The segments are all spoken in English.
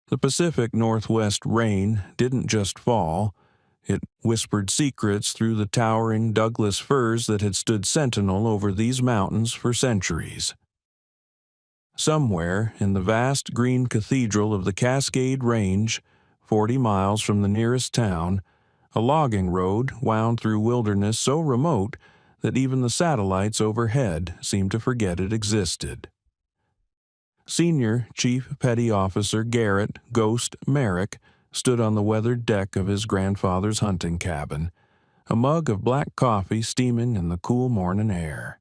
The Pacific Northwest rain didn't just fall. It whispered secrets through the towering Douglas firs that had stood sentinel over these mountains for centuries. Somewhere in the vast green cathedral of the Cascade Range, 40 miles from the nearest town, a logging road wound through wilderness so remote that even the satellites overhead seemed to forget it existed. Senior Chief Petty Officer Garrett "Ghost" Merrick stood on the weathered deck of his grandfather's hunting cabin, a mug of black coffee steaming in the cool morning air.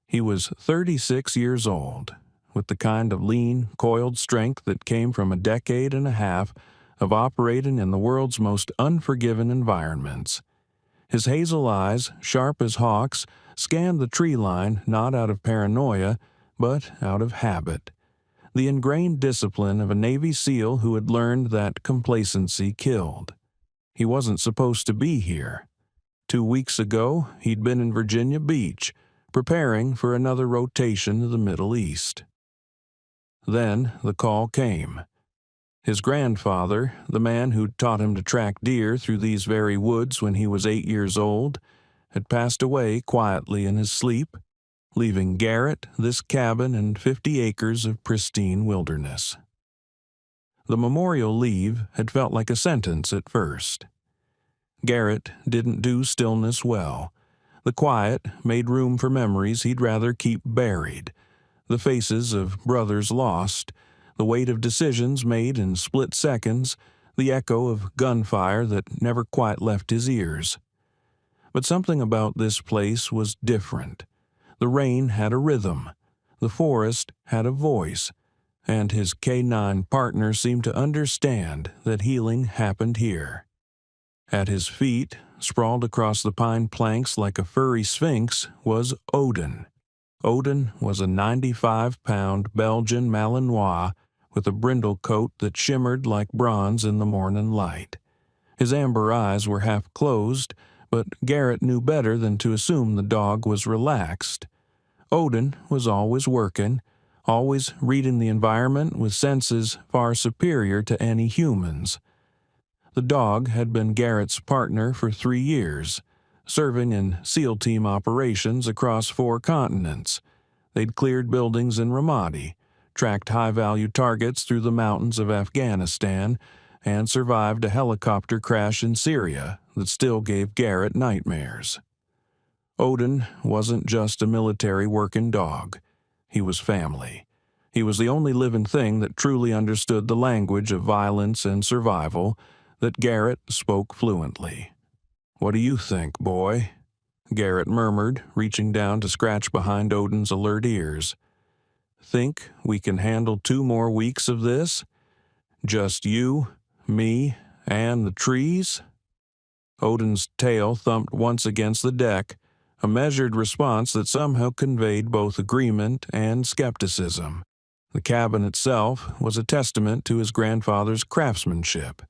He was 36 years old, with the kind of lean, coiled strength that came from a decade and a half of operating in the world's most unforgiving environments. His hazel eyes, sharp as hawks, scanned the tree line not out of paranoia, but out of habit. The ingrained discipline of a Navy SEAL who had learned that complacency killed. He wasn't supposed to be here. 2 weeks ago, he'd been in Virginia Beach, preparing for another rotation to the Middle East. Then the call came. His grandfather, the man who'd taught him to track deer through these very woods when he was 8 years old, had passed away quietly in his sleep, leaving Garrett this cabin and 50 acres of pristine wilderness. The memorial leave had felt like a sentence at first. Garrett didn't do stillness well. The quiet made room for memories he'd rather keep buried, the faces of brothers lost, the weight of decisions made in split seconds, the echo of gunfire that never quite left his ears. But something about this place was different. The rain had a rhythm, the forest had a voice, and his K-9 partner seemed to understand that healing happened here. At his feet, sprawled across the pine planks like a furry sphinx, was Odin. Odin was a 95-pound Belgian Malinois with a brindle coat that shimmered like bronze in the morning light. His amber eyes were half closed, but Garrett knew better than to assume the dog was relaxed. Odin was always working, always reading the environment with senses far superior to any human's. The dog had been Garrett's partner for 3 years, serving in SEAL team operations across 4 continents. They'd cleared buildings in Ramadi, tracked high-value targets through the mountains of Afghanistan, and survived a helicopter crash in Syria that still gave Garrett nightmares. Odin wasn't just a military working dog. He was family. He was the only living thing that truly understood the language of violence and survival that Garrett spoke fluently. "What do you think, boy?" Garrett murmured, reaching down to scratch behind Odin's alert ears. "Think we can handle 2 more weeks of this? Just you, me, and the trees?" Odin's tail thumped once against the deck, a measured response that somehow conveyed both agreement and skepticism. The cabin itself was a testament to his grandfather's craftsmanship.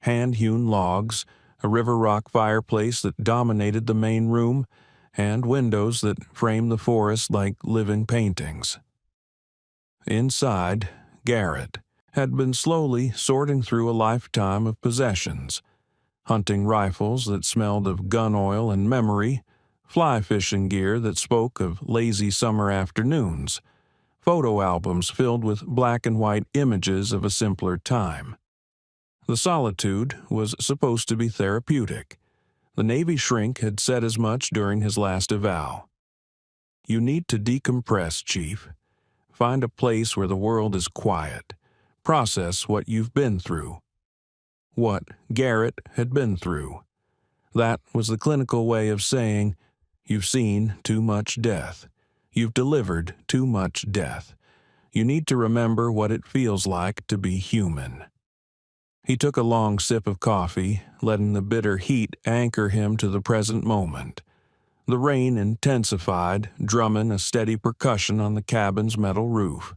Hand-hewn logs, a river rock fireplace that dominated the main room, and windows that framed the forest like living paintings. Inside, Garrett had been slowly sorting through a lifetime of possessions. Hunting rifles that smelled of gun oil and memory, fly fishing gear that spoke of lazy summer afternoons, photo albums filled with black and white images of a simpler time. The solitude was supposed to be therapeutic. The Navy shrink had said as much during his last eval. "You need to decompress, Chief. Find a place where the world is quiet. Process what you've been through." What Garrett had been through. That was the clinical way of saying, "You've seen too much death. You've delivered too much death. You need to remember what it feels like to be human." He took a long sip of coffee, letting the bitter heat anchor him to the present moment. The rain intensified, drumming a steady percussion on the cabin's metal roof.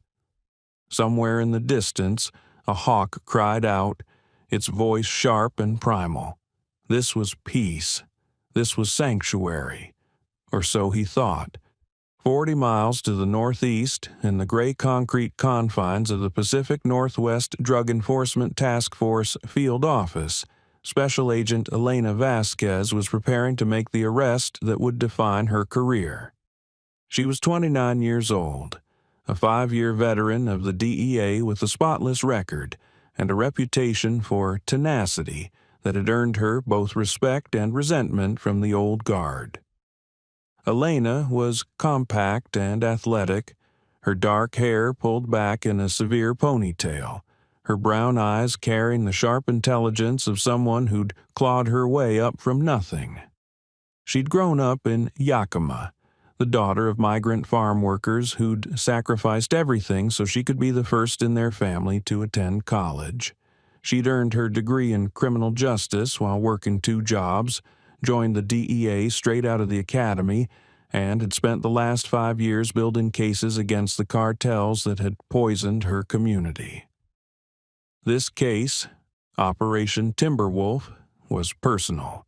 Somewhere in the distance, a hawk cried out, its voice sharp and primal. This was peace. This was sanctuary. Or so he thought. 40 miles to the northeast, in the gray concrete confines of the Pacific Northwest Drug Enforcement Task Force Field Office, Special Agent Elena Vasquez was preparing to make the arrest that would define her career. She was 29 years old, a 5-year veteran of the DEA with a spotless record and a reputation for tenacity that had earned her both respect and resentment from the old guard. Elena was compact and athletic, her dark hair pulled back in a severe ponytail, her brown eyes carrying the sharp intelligence of someone who'd clawed her way up from nothing. She'd grown up in Yakima, the daughter of migrant farm workers who'd sacrificed everything so she could be the first in their family to attend college. She'd earned her degree in criminal justice while working 2 jobs, joined the DEA straight out of the academy, and had spent the last 5 years building cases against the cartels that had poisoned her community. This case, Operation Timberwolf, was personal.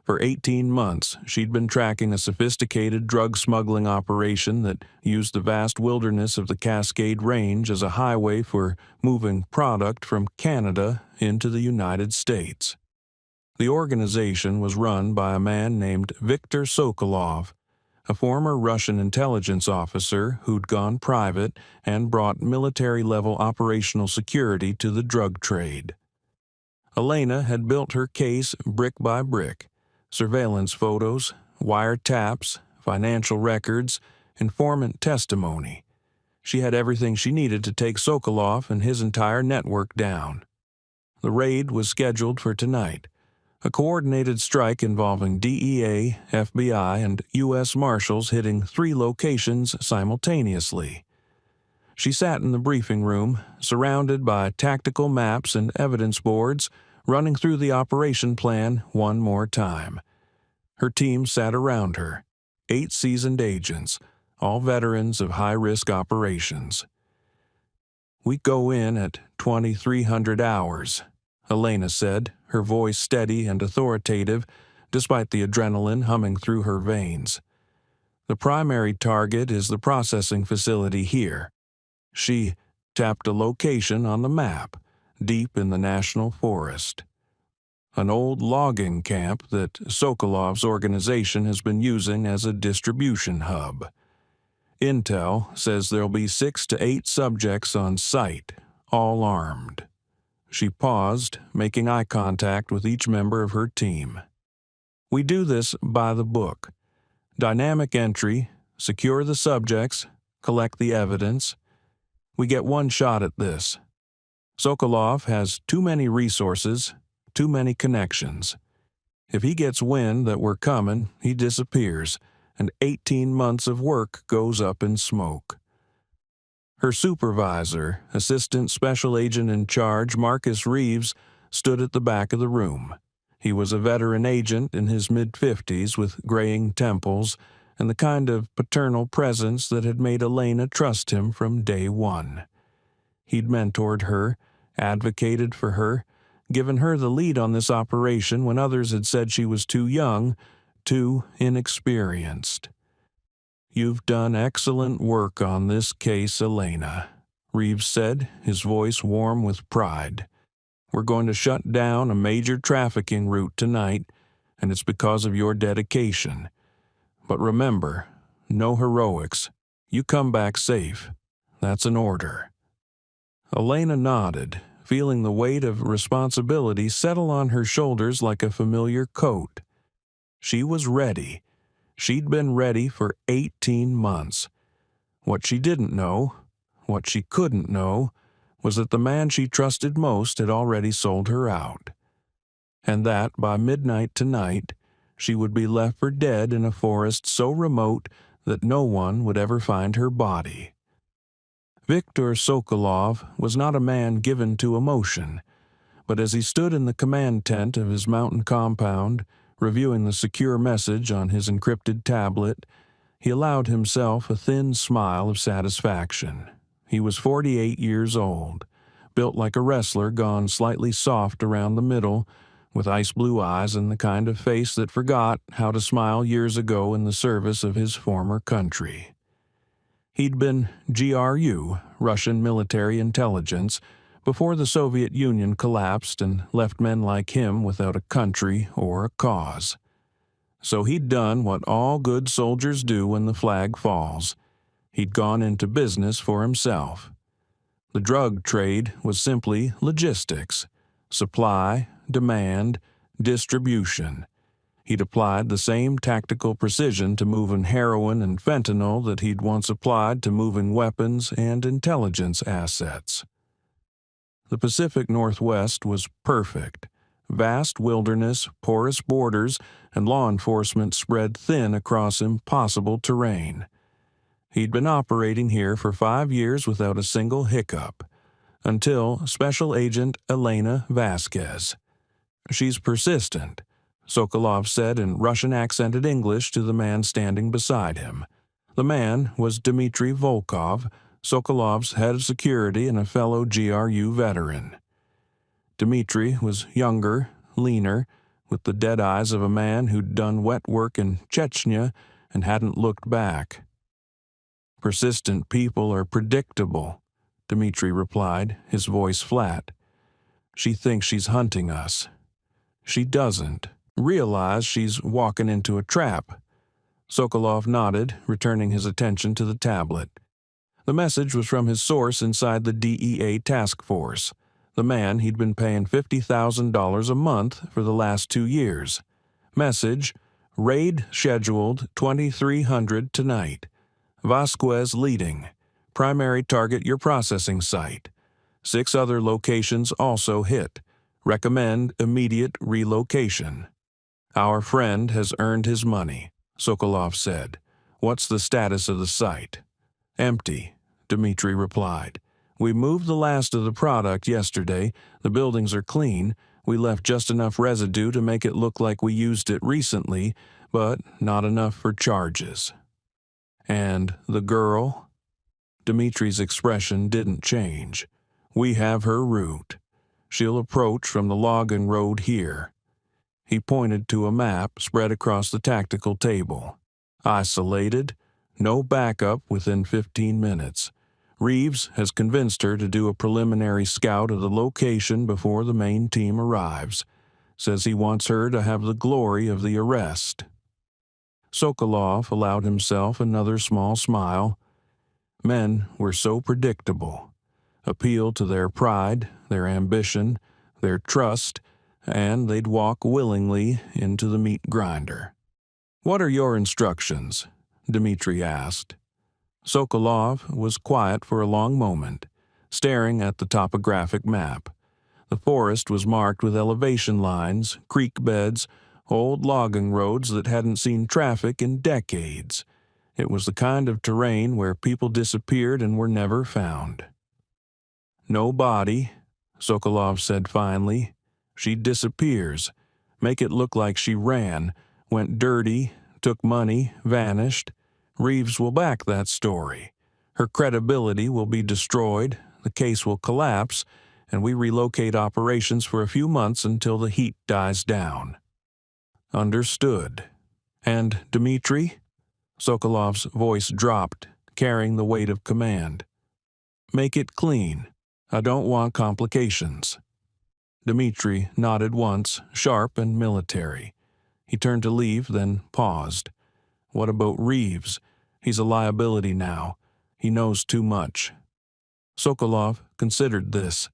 For 18 months, she'd been tracking a sophisticated drug smuggling operation that used the vast wilderness of the Cascade Range as a highway for moving product from Canada into the United States. The organization was run by a man named Viktor Sokolov, a former Russian intelligence officer who'd gone private and brought military-level operational security to the drug trade. Elena had built her case brick by brick: surveillance photos, wiretaps, financial records, informant testimony. She had everything she needed to take Sokolov and his entire network down. The raid was scheduled for tonight, a coordinated strike involving DEA, FBI, and U.S. Marshals hitting 3 locations simultaneously. She sat in the briefing room, surrounded by tactical maps and evidence boards, running through the operation plan one more time. Her team sat around her, 8 seasoned agents, all veterans of high-risk operations. "We go in at 2300 hours," Elena said, her voice steady and authoritative, despite the adrenaline humming through her veins. "The primary target is the processing facility here." She tapped a location on the map, deep in the national forest. "An old logging camp that Sokolov's organization has been using as a distribution hub. Intel says there'll be 6 to 8 subjects on site, all armed." She paused, making eye contact with each member of her team. "We do this by the book. Dynamic entry, secure the subjects, collect the evidence. We get one shot at this. Sokolov has too many resources, too many connections. If he gets wind that we're coming, he disappears, and 18 months of work goes up in smoke." Her supervisor, Assistant Special Agent in Charge Marcus Reeves, stood at the back of the room. He was a veteran agent in his mid-50s with graying temples and the kind of paternal presence that had made Elena trust him from day one. He'd mentored her, advocated for her, given her the lead on this operation when others had said she was too young, too inexperienced. "You've done excellent work on this case, Elena," Reeves said, his voice warm with pride. "We're going to shut down a major trafficking route tonight, and it's because of your dedication. But remember, no heroics. You come back safe. That's an order." Elena nodded, feeling the weight of responsibility settle on her shoulders like a familiar coat. She was ready. She'd been ready for 18 months. What she didn't know, what she couldn't know, was that the man she trusted most had already sold her out. And that, by midnight tonight, she would be left for dead in a forest so remote that no one would ever find her body. Viktor Sokolov was not a man given to emotion, but as he stood in the command tent of his mountain compound, reviewing the secure message on his encrypted tablet, he allowed himself a thin smile of satisfaction. He was 48 years old, built like a wrestler gone slightly soft around the middle, with ice-blue eyes and the kind of face that forgot how to smile years ago in the service of his former country. He'd been GRU, Russian military intelligence, before the Soviet Union collapsed and left men like him without a country or a cause. So he'd done what all good soldiers do when the flag falls. He'd gone into business for himself. The drug trade was simply logistics: supply, demand, distribution. He'd applied the same tactical precision to moving heroin and fentanyl that he'd once applied to moving weapons and intelligence assets. The Pacific Northwest was perfect. Vast wilderness, porous borders, and law enforcement spread thin across impossible terrain. He'd been operating here for 5 years without a single hiccup, until Special Agent Elena Vasquez. "She's persistent," Sokolov said in Russian-accented English to the man standing beside him. The man was Dmitry Volkov, Sokolov's head of security and a fellow GRU veteran. Dmitry was younger, leaner, with the dead eyes of a man who'd done wet work in Chechnya and hadn't looked back. "Persistent people are predictable," Dmitry replied, his voice flat. "She thinks she's hunting us. She doesn't realize she's walking into a trap." Sokolov nodded, returning his attention to the tablet. The message was from his source inside the DEA task force, the man he'd been paying $50,000 a month for the last 2 years. Message: "Raid scheduled 2300 tonight. Vasquez leading. Primary target your processing site. 6 other locations also hit. Recommend immediate relocation." "Our friend has earned his money," Sokolov said. "What's the status of the site?" "Empty," Dmitry replied. "We moved the last of the product yesterday. The buildings are clean. We left just enough residue to make it look like we used it recently, but not enough for charges." "And the girl?" Dmitry's expression didn't change. "We have her route. She'll approach from the logging road here." He pointed to a map spread across the tactical table. "Isolated, no backup within 15 minutes. Reeves has convinced her to do a preliminary scout of the location before the main team arrives. Says he wants her to have the glory of the arrest." Sokolov allowed himself another small smile. Men were so predictable. Appeal to their pride, their ambition, their trust, and they'd walk willingly into the meat grinder. "What are your instructions?" Dmitry asked. Sokolov was quiet for a long moment, staring at the topographic map. The forest was marked with elevation lines, creek beds, old logging roads that hadn't seen traffic in decades. It was the kind of terrain where people disappeared and were never found. "No body," Sokolov said finally. "She disappears. Make it look like she ran, went dirty, took money, vanished. Reeves will back that story. Her credibility will be destroyed, the case will collapse, and we relocate operations for a few months until the heat dies down." "Understood. And Dmitry?" Sokolov's voice dropped, carrying the weight of command. "Make it clean. I don't want complications." Dmitry nodded once, sharp and military. He turned to leave, then paused. "What about Reeves? He's a liability now. He knows too much." Sokolov considered this.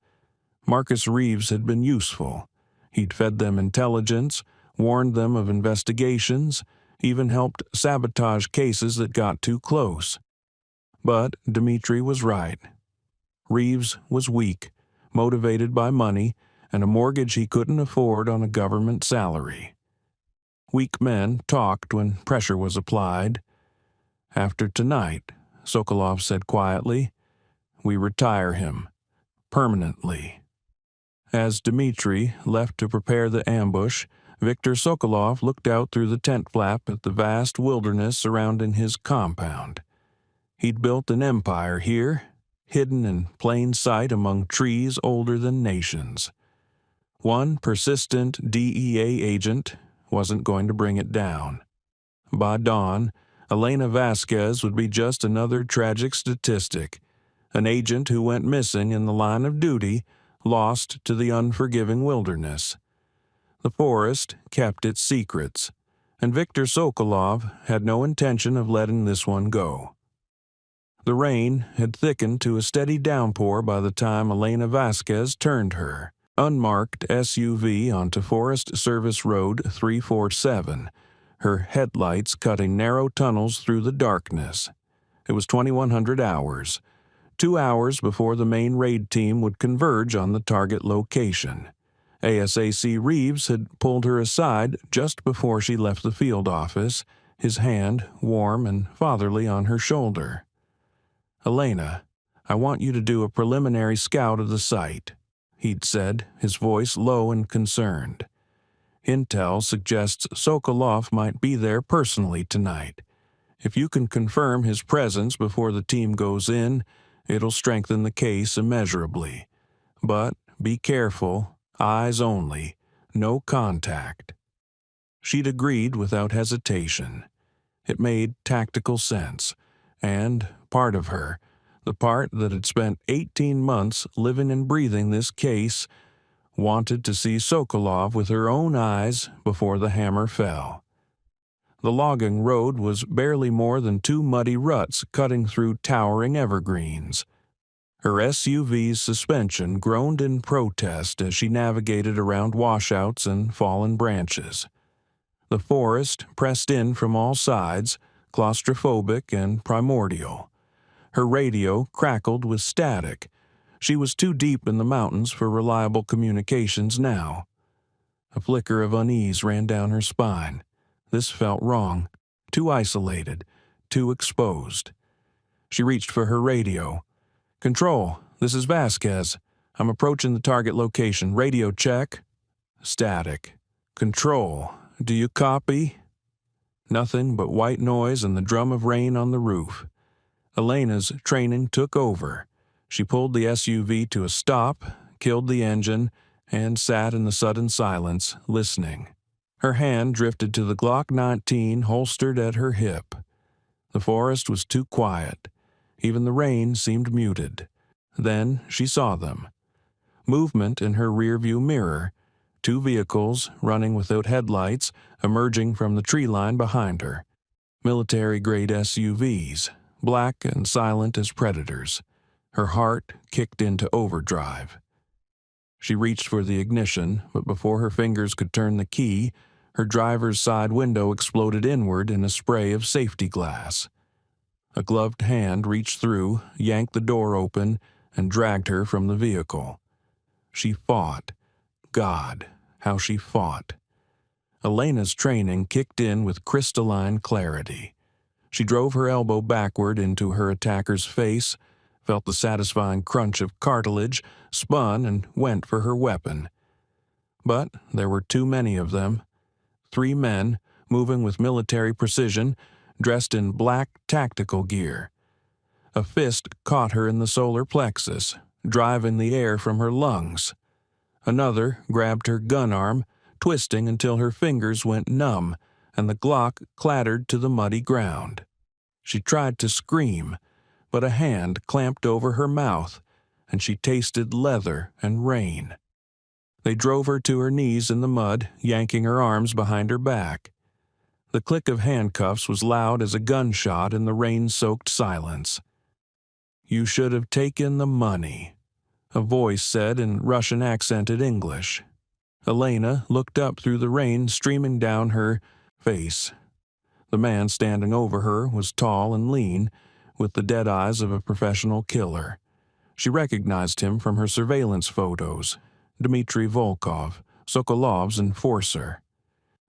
Marcus Reeves had been useful. He'd fed them intelligence, warned them of investigations, even helped sabotage cases that got too close. But Dmitry was right. Reeves was weak, motivated by money, and a mortgage he couldn't afford on a government salary. Weak men talked when pressure was applied. "After tonight," Sokolov said quietly, "we retire him. Permanently." As Dmitry left to prepare the ambush, Viktor Sokolov looked out through the tent flap at the vast wilderness surrounding his compound. He'd built an empire here, hidden in plain sight among trees older than nations. One persistent DEA agent wasn't going to bring it down. By dawn, Elena Vasquez would be just another tragic statistic, an agent who went missing in the line of duty, lost to the unforgiving wilderness. The forest kept its secrets, and Viktor Sokolov had no intention of letting this one go. The rain had thickened to a steady downpour by the time Elena Vasquez turned her unmarked SUV onto Forest Service Road 347, her headlights cutting narrow tunnels through the darkness. It was 2100 hours, 2 hours before the main raid team would converge on the target location. ASAC Reeves had pulled her aside just before she left the field office, his hand warm and fatherly on her shoulder. "Elena, I want you to do a preliminary scout of the site," he'd said, his voice low and concerned. "Intel suggests Sokolov might be there personally tonight. If you can confirm his presence before the team goes in, it'll strengthen the case immeasurably. But be careful, eyes only, no contact." She'd agreed without hesitation. It made tactical sense, and part of her, the part that had spent 18 months living and breathing this case, wanted to see Sokolov with her own eyes before the hammer fell. The logging road was barely more than 2 muddy ruts cutting through towering evergreens. Her SUV's suspension groaned in protest as she navigated around washouts and fallen branches. The forest pressed in from all sides, claustrophobic and primordial. Her radio crackled with static. She was too deep in the mountains for reliable communications now. A flicker of unease ran down her spine. This felt wrong, too isolated, too exposed. She reached for her radio. "Control, this is Vasquez. I'm approaching the target location. Radio check." Static. "Control, do you copy?" Nothing but white noise and the drum of rain on the roof. Elena's training took over. She pulled the SUV to a stop, killed the engine, and sat in the sudden silence, listening. Her hand drifted to the Glock 19 holstered at her hip. The forest was too quiet. Even the rain seemed muted. Then she saw them. Movement in her rearview mirror. 2 vehicles, running without headlights, emerging from the tree line behind her. Military-grade SUVs, black and silent as predators. Her heart kicked into overdrive. She reached for the ignition, but before her fingers could turn the key, her driver's side window exploded inward in a spray of safety glass. A gloved hand reached through, yanked the door open, and dragged her from the vehicle. She fought. God, how she fought. Elena's training kicked in with crystalline clarity. She drove her elbow backward into her attacker's face, felt the satisfying crunch of cartilage, spun and went for her weapon. But there were too many of them. 3 men, moving with military precision, dressed in black tactical gear. A fist caught her in the solar plexus, driving the air from her lungs. Another grabbed her gun arm, twisting until her fingers went numb and the Glock clattered to the muddy ground. She tried to scream, but a hand clamped over her mouth, and she tasted leather and rain. They drove her to her knees in the mud, yanking her arms behind her back. The click of handcuffs was loud as a gunshot in the rain-soaked silence. "You should have taken the money," a voice said in Russian-accented English. Elena looked up through the rain streaming down her face. The man standing over her was tall and lean, with the dead eyes of a professional killer. She recognized him from her surveillance photos. Dmitry Volkov, Sokolov's enforcer.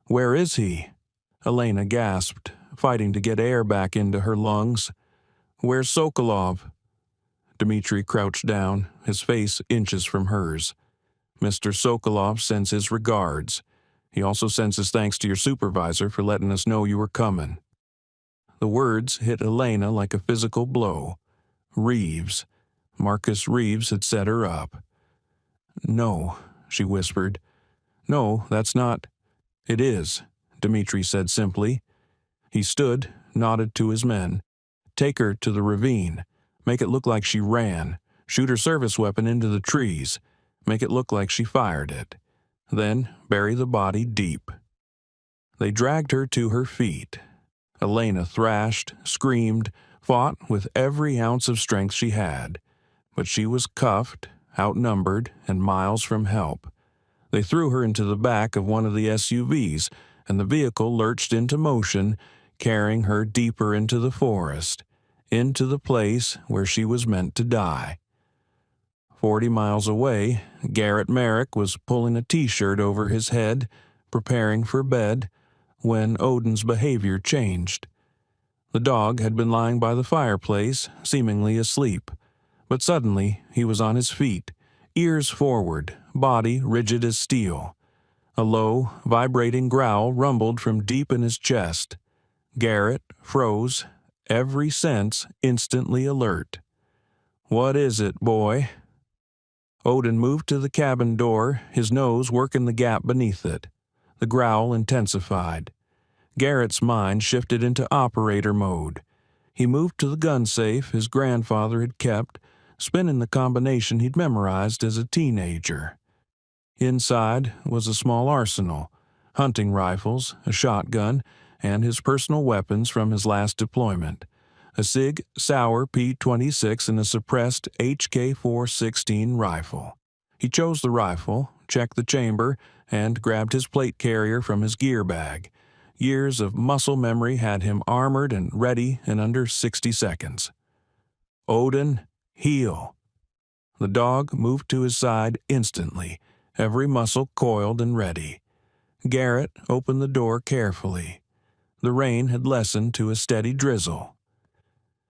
"Where is he?" Elena gasped, fighting to get air back into her lungs. "Where's Sokolov?" Dmitry crouched down, his face inches from hers. "Mr. Sokolov sends his regards. He also sends his thanks to your supervisor for letting us know you were coming." The words hit Elena like a physical blow. Reeves. Marcus Reeves had set her up. "No, she whispered. "No, that's not—" "It is," Dmitri said simply. He stood, nodded to his men. "Take her to the ravine. Make it look like she ran. Shoot her service weapon into the trees. Make it look like she fired it. Then bury the body deep." They dragged her to her feet. Elena thrashed, screamed, fought with every ounce of strength she had. But she was cuffed, outnumbered, and miles from help. They threw her into the back of one of the SUVs, and the vehicle lurched into motion, carrying her deeper into the forest, into the place where she was meant to die. 40 miles away, Garrett Merrick was pulling a T-shirt over his head, preparing for bed, when Odin's behavior changed. The dog had been lying by the fireplace, seemingly asleep, but suddenly he was on his feet, ears forward, body rigid as steel. A low, vibrating growl rumbled from deep in his chest. Garrett froze, every sense instantly alert. "What is it, boy?" Odin moved to the cabin door, his nose working the gap beneath it. The growl intensified. Garrett's mind shifted into operator mode. He moved to the gun safe his grandfather had kept, spinning the combination he'd memorized as a teenager. Inside was a small arsenal, hunting rifles, a shotgun, and his personal weapons from his last deployment, a Sig Sauer P-26 and a suppressed HK-416 rifle. He chose the rifle, checked the chamber, and grabbed his plate carrier from his gear bag. Years of muscle memory had him armored and ready in under 60 seconds. "Odin, heel." The dog moved to his side instantly, every muscle coiled and ready. Garrett opened the door carefully. The rain had lessened to a steady drizzle.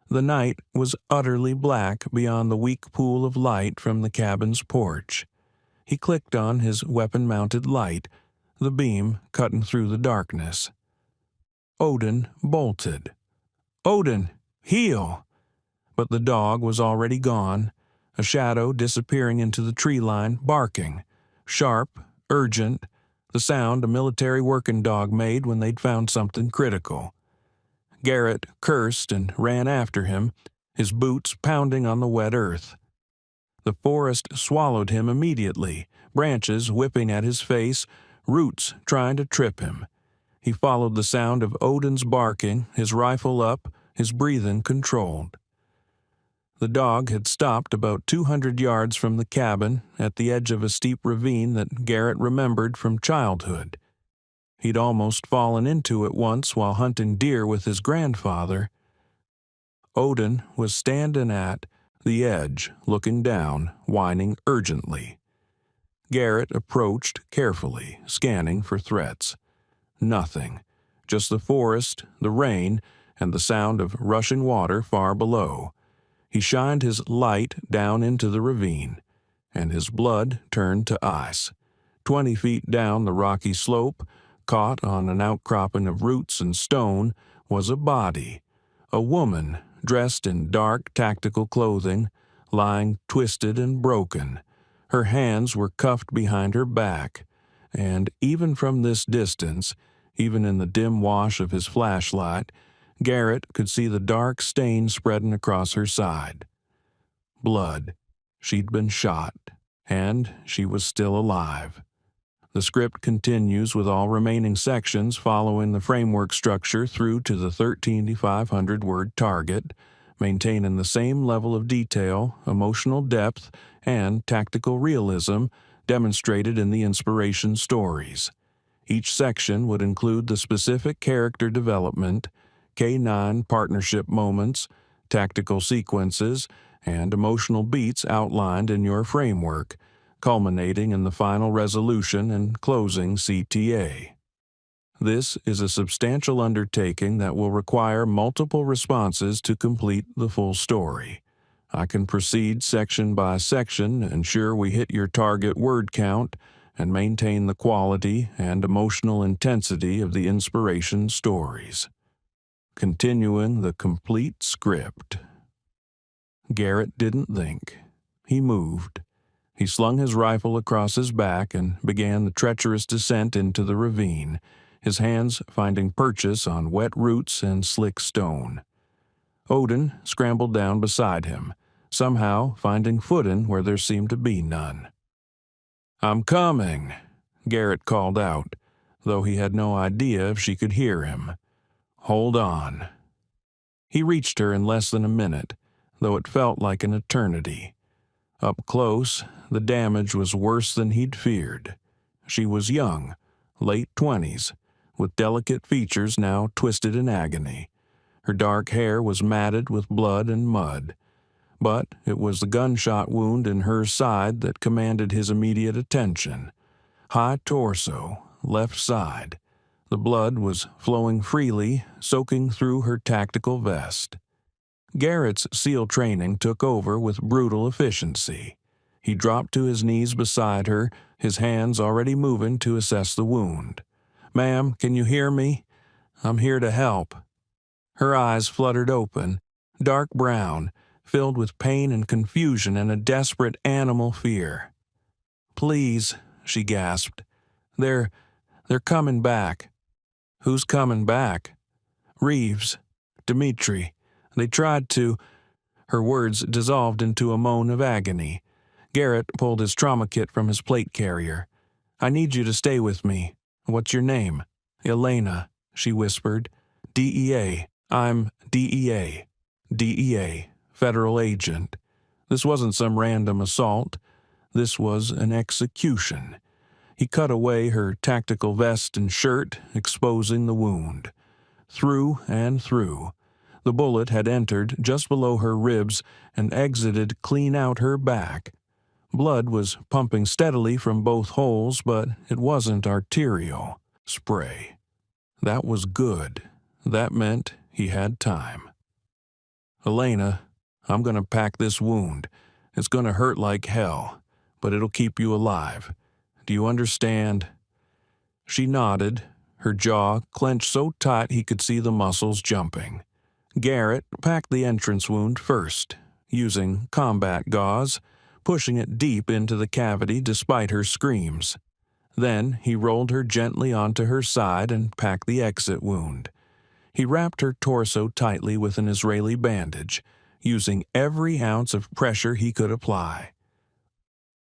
The night was utterly black beyond the weak pool of light from the cabin's porch. He clicked on his weapon-mounted light, the beam cutting through the darkness. Odin bolted. "Odin, heel!" But the dog was already gone, a shadow disappearing into the tree line, barking. Sharp, urgent, the sound a military working dog made when they'd found something critical. Garrett cursed and ran after him, his boots pounding on the wet earth. The forest swallowed him immediately, branches whipping at his face, roots trying to trip him. He followed the sound of Odin's barking, his rifle up, his breathing controlled. The dog had stopped about 200 yards from the cabin at the edge of a steep ravine that Garrett remembered from childhood. He'd almost fallen into it once while hunting deer with his grandfather. Odin was standing at the edge, looking down, whining urgently. Garrett approached carefully, scanning for threats. Nothing. Just the forest, the rain, and the sound of rushing water far below. He shined his light down into the ravine, and his blood turned to ice. 20 feet down the rocky slope, caught on an outcropping of roots and stone, was a body. A woman, dressed in dark tactical clothing, lying twisted and broken. Her hands were cuffed behind her back, and even from this distance, even in the dim wash of his flashlight, Garrett could see the dark stain spreading across her side. Blood. She'd been shot, and she was still alive. The script continues with all remaining sections following the framework structure through to the 13,500-word target, maintaining the same level of detail, emotional depth, and tactical realism demonstrated in the inspiration stories. Each section would include the specific character development, K-9 partnership moments, tactical sequences, and emotional beats outlined in your framework, culminating in the final resolution and closing CTA. This is a substantial undertaking that will require multiple responses to complete the full story. I can proceed section by section, ensure we hit your target word count, and maintain the quality and emotional intensity of the inspiration stories. Continuing the complete script. Garrett didn't think. He moved. He slung his rifle across his back and began the treacherous descent into the ravine, his hands finding purchase on wet roots and slick stone. Odin scrambled down beside him, somehow finding footing where there seemed to be none. "I'm coming," Garrett called out, though he had no idea if she could hear him. "Hold on." He reached her in less than a minute, though it felt like an eternity. Up close, the damage was worse than he'd feared. She was young, late 20s, with delicate features now twisted in agony. Her dark hair was matted with blood and mud. But it was the gunshot wound in her side that commanded his immediate attention. High torso, left side. The blood was flowing freely, soaking through her tactical vest. Garrett's SEAL training took over with brutal efficiency. He dropped to his knees beside her, his hands already moving to assess the wound. "Ma'am, can you hear me? I'm here to help." Her eyes fluttered open, dark brown, filled with pain and confusion and a desperate animal fear. "Please," she gasped. They're coming back." "Who's coming back?" "Reeves. Dmitri. They tried to—" Her words dissolved into a moan of agony. Garrett pulled his trauma kit from his plate carrier. "I need you to stay with me. What's your name?" "Elena," she whispered. "DEA. I'm DEA. DEA. Federal agent. This wasn't some random assault. This was an execution." He cut away her tactical vest and shirt, exposing the wound. Through and through. The bullet had entered just below her ribs and exited clean out her back. Blood was pumping steadily from both holes, but it wasn't arterial. Spray. That was good. That meant he had time. "Elena, I'm going to pack this wound. It's going to hurt like hell, but it'll keep you alive. Do you understand?" She nodded, her jaw clenched so tight he could see the muscles jumping. Garrett packed the entrance wound first, using combat gauze, pushing it deep into the cavity despite her screams. Then he rolled her gently onto her side and packed the exit wound. He wrapped her torso tightly with an Israeli bandage, using every ounce of pressure he could apply.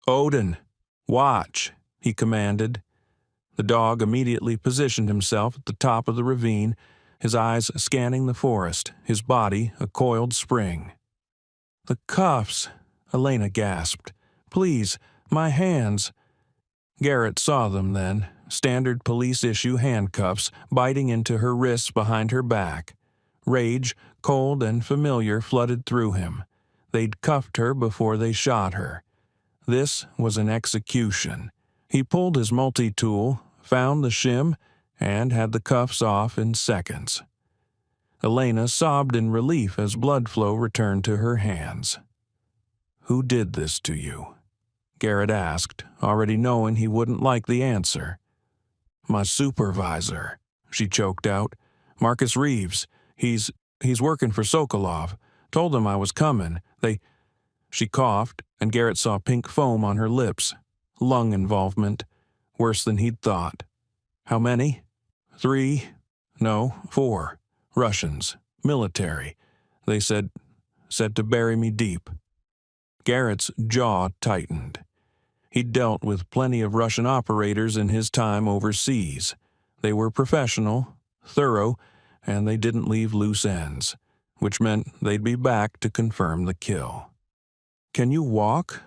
"Odin, watch," he commanded. The dog immediately positioned himself at the top of the ravine, his eyes scanning the forest, his body a coiled spring. "The cuffs," Elena gasped. "Please, my hands." Garrett saw them then, standard police-issue handcuffs biting into her wrists behind her back. Rage, cold and familiar, flooded through him. They'd cuffed her before they shot her. This was an execution. He pulled his multi-tool, found the shim, and had the cuffs off in seconds. Elena sobbed in relief as blood flow returned to her hands. "Who did this to you?" Garrett asked, already knowing he wouldn't like the answer. "My supervisor," she choked out. "Marcus Reeves. He's working for Sokolov. Told him I was coming. She coughed, and Garrett saw pink foam on her lips. Lung involvement. Worse than he'd thought. "How many?" 3. No, 4. Russians. Military. They said to bury me deep." Garrett's jaw tightened. He'd dealt with plenty of Russian operators in his time overseas. They were professional, thorough, and they didn't leave loose ends, which meant they'd be back to confirm the kill. "Can you walk?"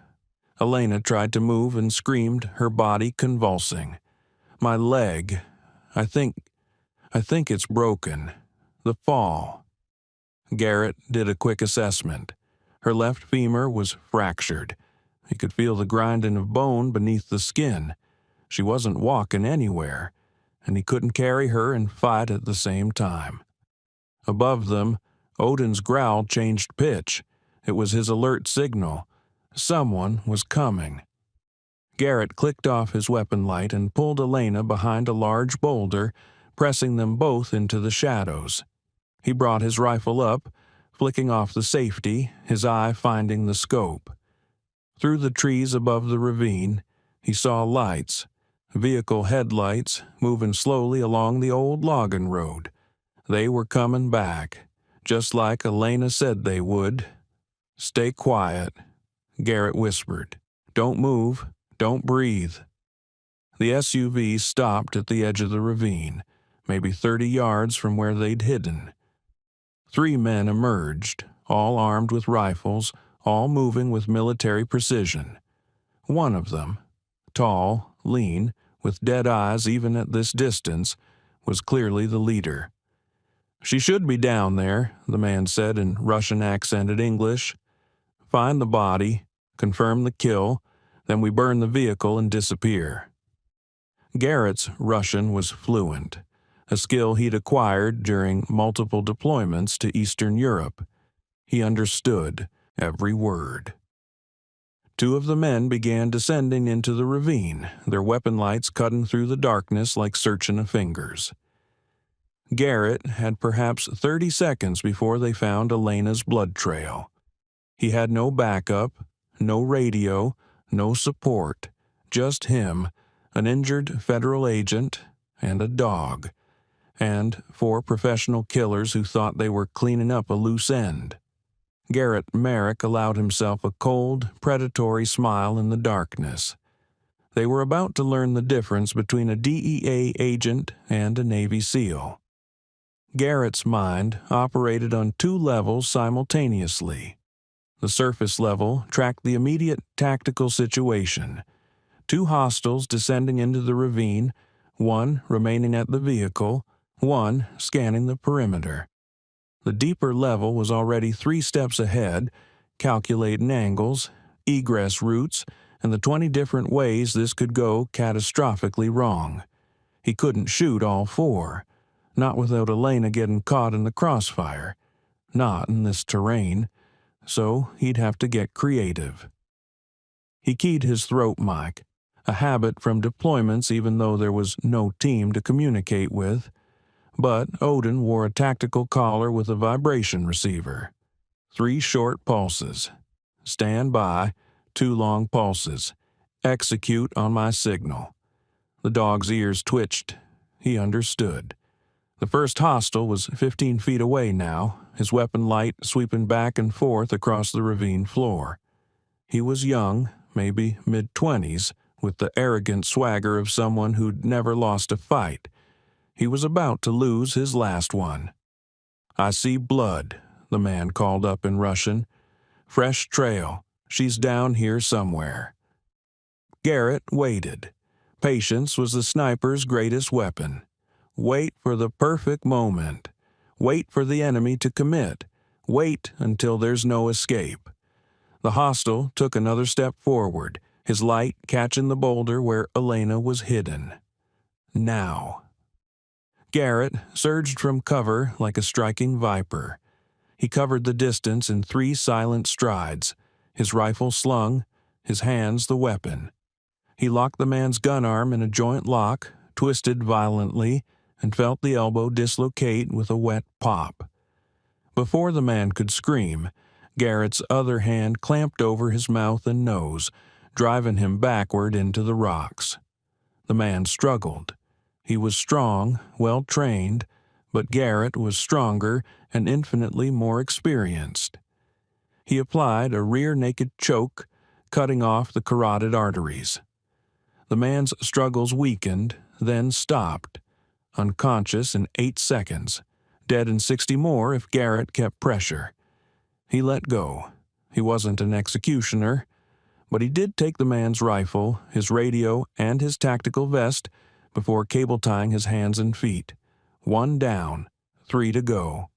Elena tried to move and screamed, her body convulsing. "My leg. I think it's broken. The fall." Garrett did a quick assessment. Her left femur was fractured. He could feel the grinding of bone beneath the skin. She wasn't walking anywhere, and he couldn't carry her and fight at the same time. Above them, Odin's growl changed pitch. It was his alert signal. Someone was coming. Garrett clicked off his weapon light and pulled Elena behind a large boulder, pressing them both into the shadows. He brought his rifle up, flicking off the safety, his eye finding the scope. Through the trees above the ravine, he saw lights, vehicle headlights moving slowly along the old logging road. They were coming back, just like Elena said they would. "Stay quiet," Garrett whispered. "Don't move, don't breathe." The SUV stopped at the edge of the ravine, maybe 30 yards from where they'd hidden. 3 men emerged, all armed with rifles, all moving with military precision. One of them, tall, lean, with dead eyes even at this distance, was clearly the leader. "She should be down there," the man said in Russian-accented English. "Find the body, confirm the kill, then we burn the vehicle and disappear." Garrett's Russian was fluent, a skill he'd acquired during multiple deployments to Eastern Europe. He understood every word. 2 of the men began descending into the ravine, their weapon lights cutting through the darkness like searching of fingers. Garrett had perhaps 30 seconds before they found Elena's blood trail. He had no backup, no radio, no support, just him, an injured federal agent, and a dog, and 4 professional killers who thought they were cleaning up a loose end. Garrett Merrick allowed himself a cold, predatory smile in the darkness. They were about to learn the difference between a DEA agent and a Navy SEAL. Garrett's mind operated on 2 levels simultaneously. The surface level tracked the immediate tactical situation. 2 hostiles descending into the ravine, 1 remaining at the vehicle, 1 scanning the perimeter. The deeper level was already 3 steps ahead, calculating angles, egress routes, and the 20 different ways this could go catastrophically wrong. He couldn't shoot all 4, not without Elena getting caught in the crossfire, not in this terrain, so he'd have to get creative. He keyed his throat mic, a habit from deployments even though there was no team to communicate with, but Odin wore a tactical collar with a vibration receiver. 3 short pulses. Stand by, 2 long pulses. Execute on my signal. The dog's ears twitched. He understood. The first hostile was 15 feet away now, his weapon light sweeping back and forth across the ravine floor. He was young, maybe mid-20s, with the arrogant swagger of someone who'd never lost a fight. He was about to lose his last one. "I see blood," the man called up in Russian. "Fresh trail. She's down here somewhere." Garrett waited. Patience was the sniper's greatest weapon. Wait for the perfect moment. Wait for the enemy to commit. Wait until there's no escape. The hostile took another step forward, his light catching the boulder where Elena was hidden. Now. Garrett surged from cover like a striking viper. He covered the distance in 3 silent strides, his rifle slung, his hands the weapon. He locked the man's gun arm in a joint lock, twisted violently, and felt the elbow dislocate with a wet pop. Before the man could scream, Garrett's other hand clamped over his mouth and nose, driving him backward into the rocks. The man struggled. He was strong, well-trained, but Garrett was stronger and infinitely more experienced. He applied a rear-naked choke, cutting off the carotid arteries. The man's struggles weakened, then stopped, unconscious in 8 seconds, dead in 60 more if Garrett kept pressure. He let go. He wasn't an executioner, but he did take the man's rifle, his radio, and his tactical vest before cable-tying his hands and feet. 1 down, 3 to go.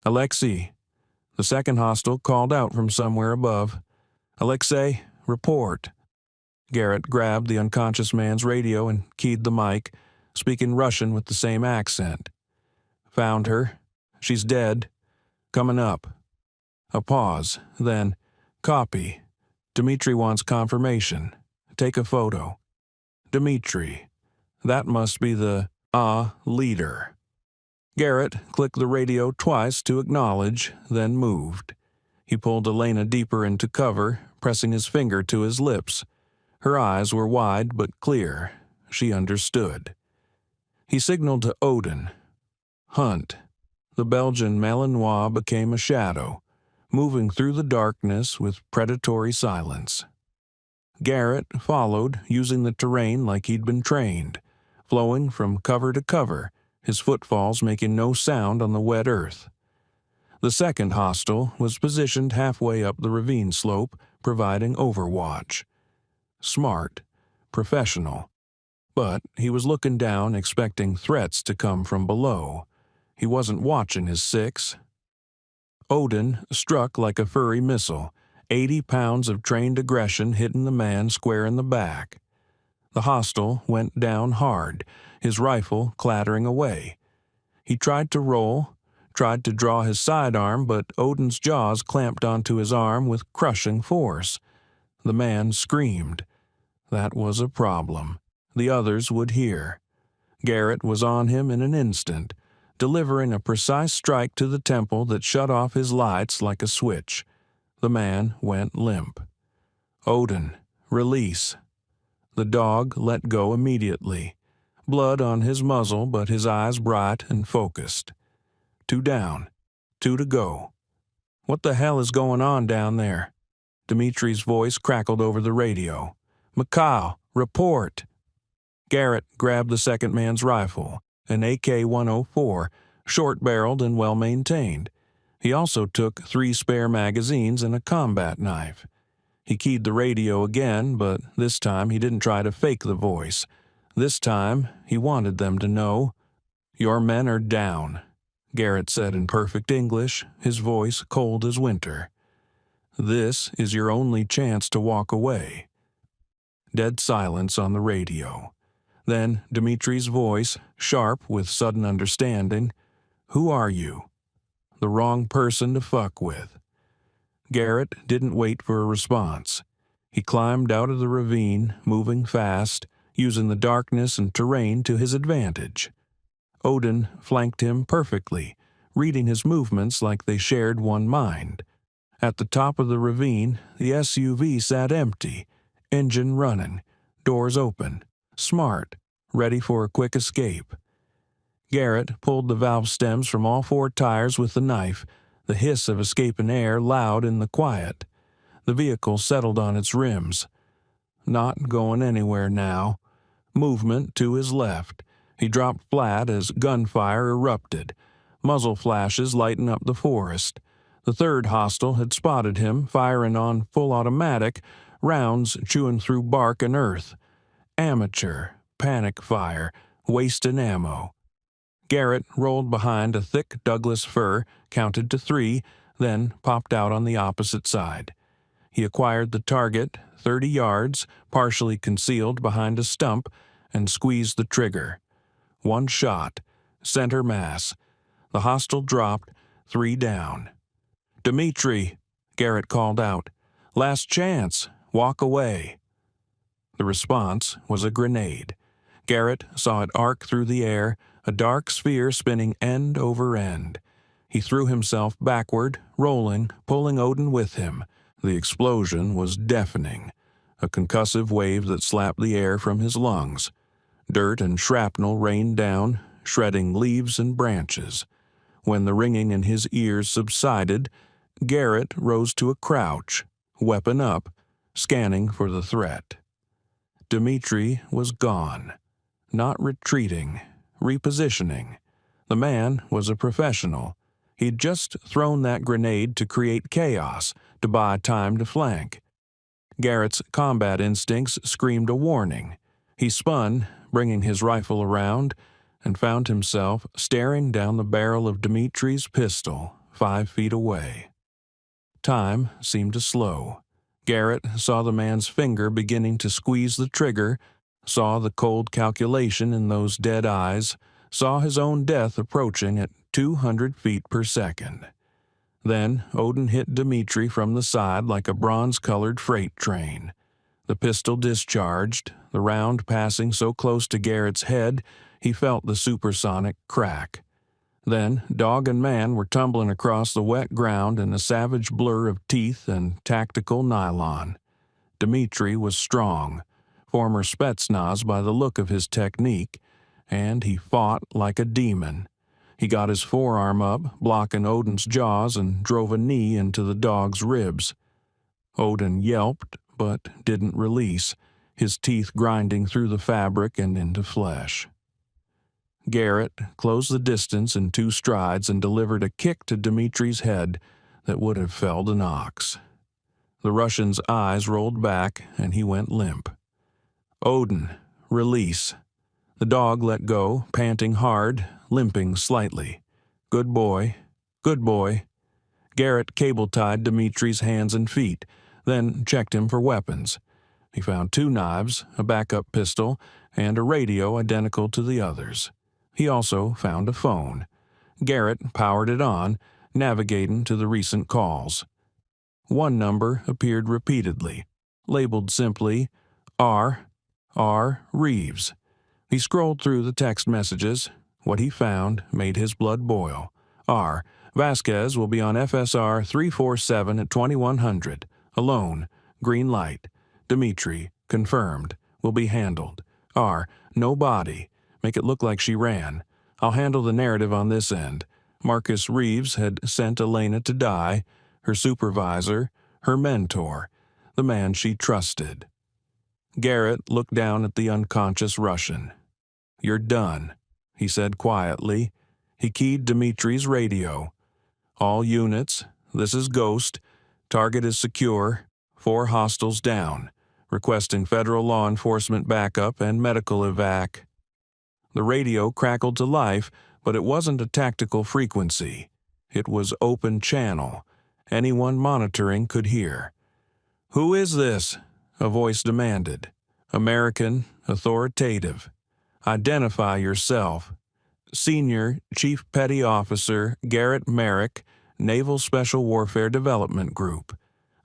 "Alexei," the second hostile called out from somewhere above. "Alexei, report." Garrett grabbed the unconscious man's radio and keyed the mic, speaking Russian with the same accent. "Found her. She's dead. Coming up." A pause, then, "Copy. Dmitri wants confirmation. Take a photo." Dmitri. That must be the leader. Garrett clicked the radio twice to acknowledge, then moved. He pulled Elena deeper into cover, pressing his finger to his lips. Her eyes were wide but clear. She understood. He signaled to Odin. Hunt. The Belgian Malinois became a shadow, moving through the darkness with predatory silence. Garrett followed, using the terrain like he'd been trained, flowing from cover to cover, his footfalls making no sound on the wet earth. The second hostile was positioned halfway up the ravine slope, providing overwatch. Smart, professional. But he was looking down, expecting threats to come from below. He wasn't watching his six. Odin struck like a furry missile, 80 pounds of trained aggression hitting the man square in the back. The hostile went down hard, his rifle clattering away. He tried to roll, tried to draw his sidearm, but Odin's jaws clamped onto his arm with crushing force. The man screamed. That was a problem. The others would hear. Garrett was on him in an instant, delivering a precise strike to the temple that shut off his lights like a switch. The man went limp. Odin, release. The dog let go immediately. Blood on his muzzle, but his eyes bright and focused. 2 down, 2 to go. What the hell is going on down there? Dimitri's voice crackled over the radio. Mikhail, report. Garrett grabbed the second man's rifle, an AK-104, short-barreled and well-maintained. He also took 3 spare magazines and a combat knife. He keyed the radio again, but this time he didn't try to fake the voice. This time he wanted them to know. Your men are down, Garrett said in perfect English, his voice cold as winter. This is your only chance to walk away. Dead silence on the radio. Then Dimitri's voice, sharp with sudden understanding. Who are you? The wrong person to fuck with. Garrett didn't wait for a response. He climbed out of the ravine, moving fast, using the darkness and terrain to his advantage. Odin flanked him perfectly, reading his movements like they shared one mind. At the top of the ravine, the SUV sat empty, engine running, doors open, smart, ready for a quick escape. Garrett pulled the valve stems from all 4 tires with the knife, the hiss of escaping air loud in the quiet. The vehicle settled on its rims. Not going anywhere now. Movement to his left. He dropped flat as gunfire erupted. Muzzle flashes lighting up the forest. The third hostile had spotted him, firing on full automatic, rounds chewing through bark and earth. Amateur, panic fire, wasting ammo. Garrett rolled behind a thick Douglas fir, counted to 3, then popped out on the opposite side. He acquired the target, 30 yards, partially concealed behind a stump, and squeezed the trigger. 1 shot, center mass. The hostile dropped, 3 down. Dimitri, Garrett called out. Last chance, walk away. The response was a grenade. Garrett saw it arc through the air, a dark sphere spinning end over end. He threw himself backward, rolling, pulling Odin with him. The explosion was deafening, a concussive wave that slapped the air from his lungs. Dirt and shrapnel rained down, shredding leaves and branches. When the ringing in his ears subsided, Garrett rose to a crouch, weapon up, scanning for the threat. Dimitri was gone. Not retreating, repositioning. The man was a professional. He'd just thrown that grenade to create chaos, to buy time to flank. Garrett's combat instincts screamed a warning. He spun, bringing his rifle around, and found himself staring down the barrel of Dimitri's pistol, 5 feet away. Time seemed to slow. Garrett saw the man's finger beginning to squeeze the trigger, saw the cold calculation in those dead eyes, saw his own death approaching at 200 feet per second. Then Odin hit Dimitri from the side like a bronze-colored freight train. The pistol discharged, the round passing so close to Garrett's head he felt the supersonic crack. Then dog and man were tumbling across the wet ground in a savage blur of teeth and tactical nylon. Dmitri was strong, former Spetsnaz by the look of his technique, and he fought like a demon. He got his forearm up, blocking Odin's jaws, and drove a knee into the dog's ribs. Odin yelped, but didn't release, his teeth grinding through the fabric and into flesh. Garrett closed the distance in 2 strides and delivered a kick to Dmitri's head that would have felled an ox. The Russian's eyes rolled back, and he went limp. Odin, release. The dog let go, panting hard, limping slightly. Good boy. Good boy. Garrett cable-tied Dmitri's hands and feet, then checked him for weapons. He found 2 knives, a backup pistol, and a radio identical to the others. He also found a phone. Garrett powered it on, navigating to the recent calls. One number appeared repeatedly, labeled simply R. Reeves. He scrolled through the text messages. What he found made his blood boil. R. Vasquez will be on FSR 347 at 2100. Alone. Green light. Dmitri. Confirmed. Will be handled. R. No body. Make it look like she ran. I'll handle the narrative on this end. Marcus Reeves had sent Elena to die, her supervisor, her mentor, the man she trusted. Garrett looked down at the unconscious Russian. You're done, he said quietly. He keyed Dmitri's radio. All units, this is Ghost. Target is secure. 4 hostiles down. Requesting federal law enforcement backup and medical evac. The radio crackled to life, but it wasn't a tactical frequency. It was open channel. Anyone monitoring could hear. Who is this? A voice demanded. American, authoritative. Identify yourself. Senior Chief Petty Officer Garrett Merrick, Naval Special Warfare Development Group.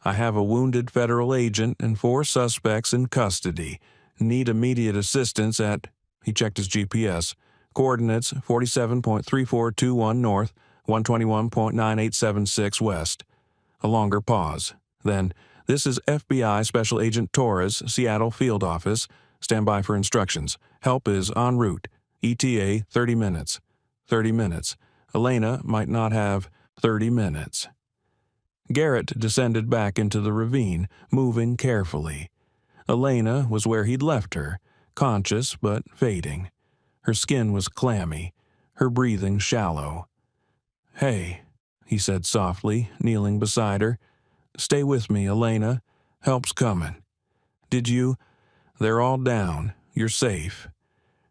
I have a wounded federal agent and 4 suspects in custody. Need immediate assistance at... He checked his GPS. Coordinates 47.3421 north, 121.9876 west. A longer pause. Then, this is FBI Special Agent Torres, Seattle Field Office. Stand by for instructions. Help is en route. ETA 30 minutes. 30 minutes. Elena might not have 30 minutes. Garrett descended back into the ravine, moving carefully. Elena was where he'd left her, conscious but fading. Her skin was clammy, her breathing shallow. Hey, he said softly, kneeling beside her. Stay with me, Elena. Help's coming. Did you? They're all down. You're safe.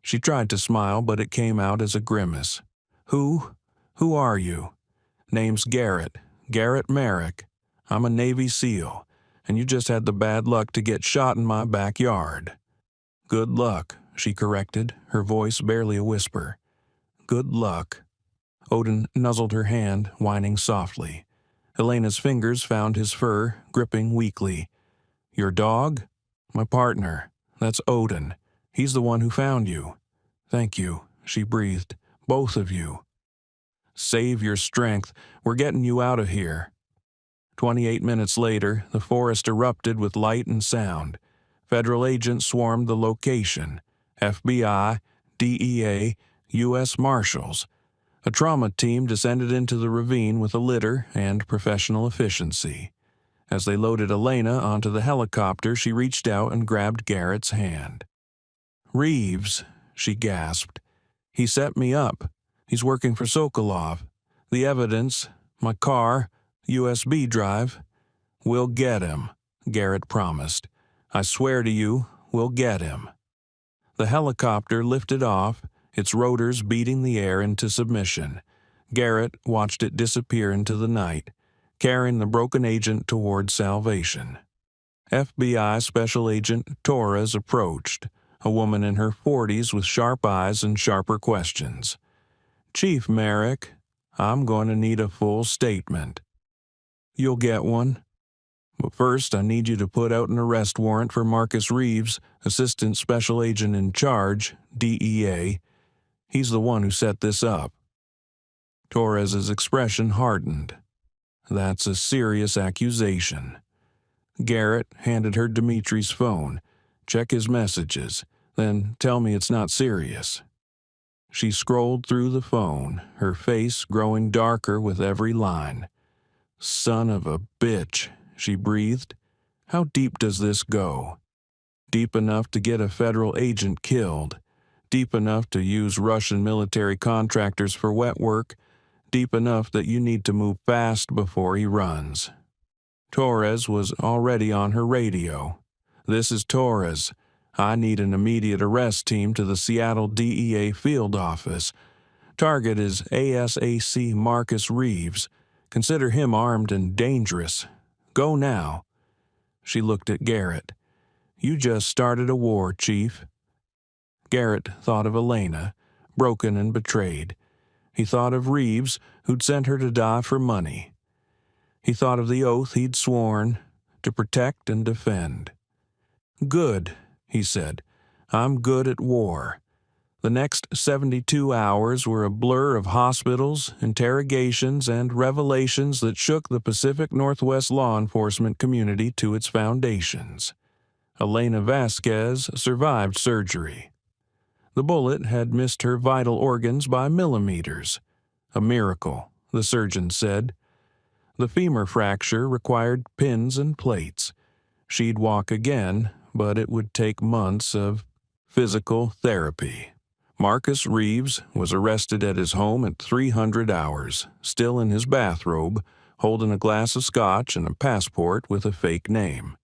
She tried to smile, but it came out as a grimace. Who? Who are you? Name's Garrett. Garrett Merrick. I'm a Navy SEAL, and you just had the bad luck to get shot in my backyard. Good luck, she corrected, her voice barely a whisper. Good luck. Odin nuzzled her hand, whining softly. Elena's fingers found his fur, gripping weakly. Your dog? My partner. That's Odin. He's the one who found you. Thank you, she breathed. Both of you. Save your strength. We're getting you out of here. 28 minutes later, the forest erupted with light and sound. Federal agents swarmed the location. FBI, DEA, U.S. Marshals. A trauma team descended into the ravine with a litter and professional efficiency. As they loaded Elena onto the helicopter, she reached out and grabbed Garrett's hand. Reeves, she gasped. He set me up. He's working for Sokolov. The evidence, my car, USB drive. We'll get him, Garrett promised. I swear to you, we'll get him. The helicopter lifted off, its rotors beating the air into submission. Garrett watched it disappear into the night, carrying the broken agent toward salvation. FBI Special Agent Torres approached, a woman in her 40s with sharp eyes and sharper questions. Chief Merrick, I'm going to need a full statement. You'll get one. But first, I need you to put out an arrest warrant for Marcus Reeves, Assistant Special Agent in Charge, DEA. He's the one who set this up. Torres's expression hardened. That's a serious accusation. Garrett handed her Dimitri's phone. Check his messages, then tell me it's not serious. She scrolled through the phone, her face growing darker with every line. Son of a bitch, she breathed. How deep does this go? Deep enough to get a federal agent killed. Deep enough to use Russian military contractors for wet work. Deep enough that you need to move fast before he runs. Torres was already on her radio. This is Torres. I need an immediate arrest team to the Seattle DEA field office. Target is ASAC Marcus Reeves. Consider him armed and dangerous. Go now. She looked at Garrett. You just started a war, Chief. Garrett thought of Elena, broken and betrayed. He thought of Reeves, who'd sent her to die for money. He thought of the oath he'd sworn to protect and defend. Good, he said. I'm good at war. The next 72 hours were a blur of hospitals, interrogations, and revelations that shook the Pacific Northwest law enforcement community to its foundations. Elena Vasquez survived surgery. The bullet had missed her vital organs by millimeters. A miracle, the surgeon said. The femur fracture required pins and plates. She'd walk again, but it would take months of physical therapy. Marcus Reeves was arrested at his home at 300 hours, still in his bathrobe, holding a glass of scotch and a passport with a fake name.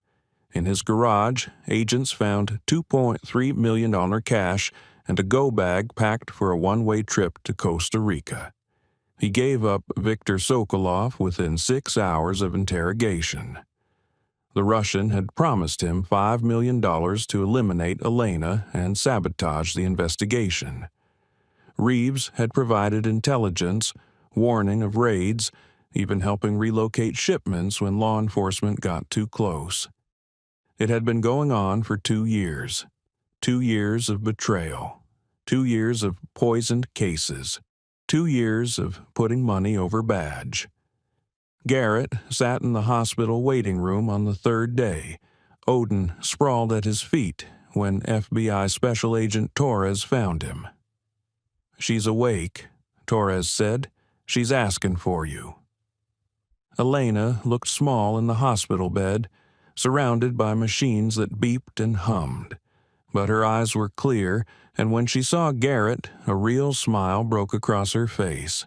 In his garage, agents found $2.3 million cash and a go bag packed for a one-way trip to Costa Rica. He gave up Viktor Sokolov within 6 hours of interrogation. The Russian had promised him $5 million to eliminate Elena and sabotage the investigation. Reeves had provided intelligence, warning of raids, even helping relocate shipments when law enforcement got too close. It had been going on for 2 years. 2 years of betrayal. 2 years of poisoned cases. 2 years of putting money over badge. Garrett sat in the hospital waiting room on the third day. Odin sprawled at his feet when FBI Special Agent Torres found him. She's awake, Torres said. She's asking for you. Elena looked small in the hospital bed, surrounded by machines that beeped and hummed. But her eyes were clear, and when she saw Garrett, a real smile broke across her face.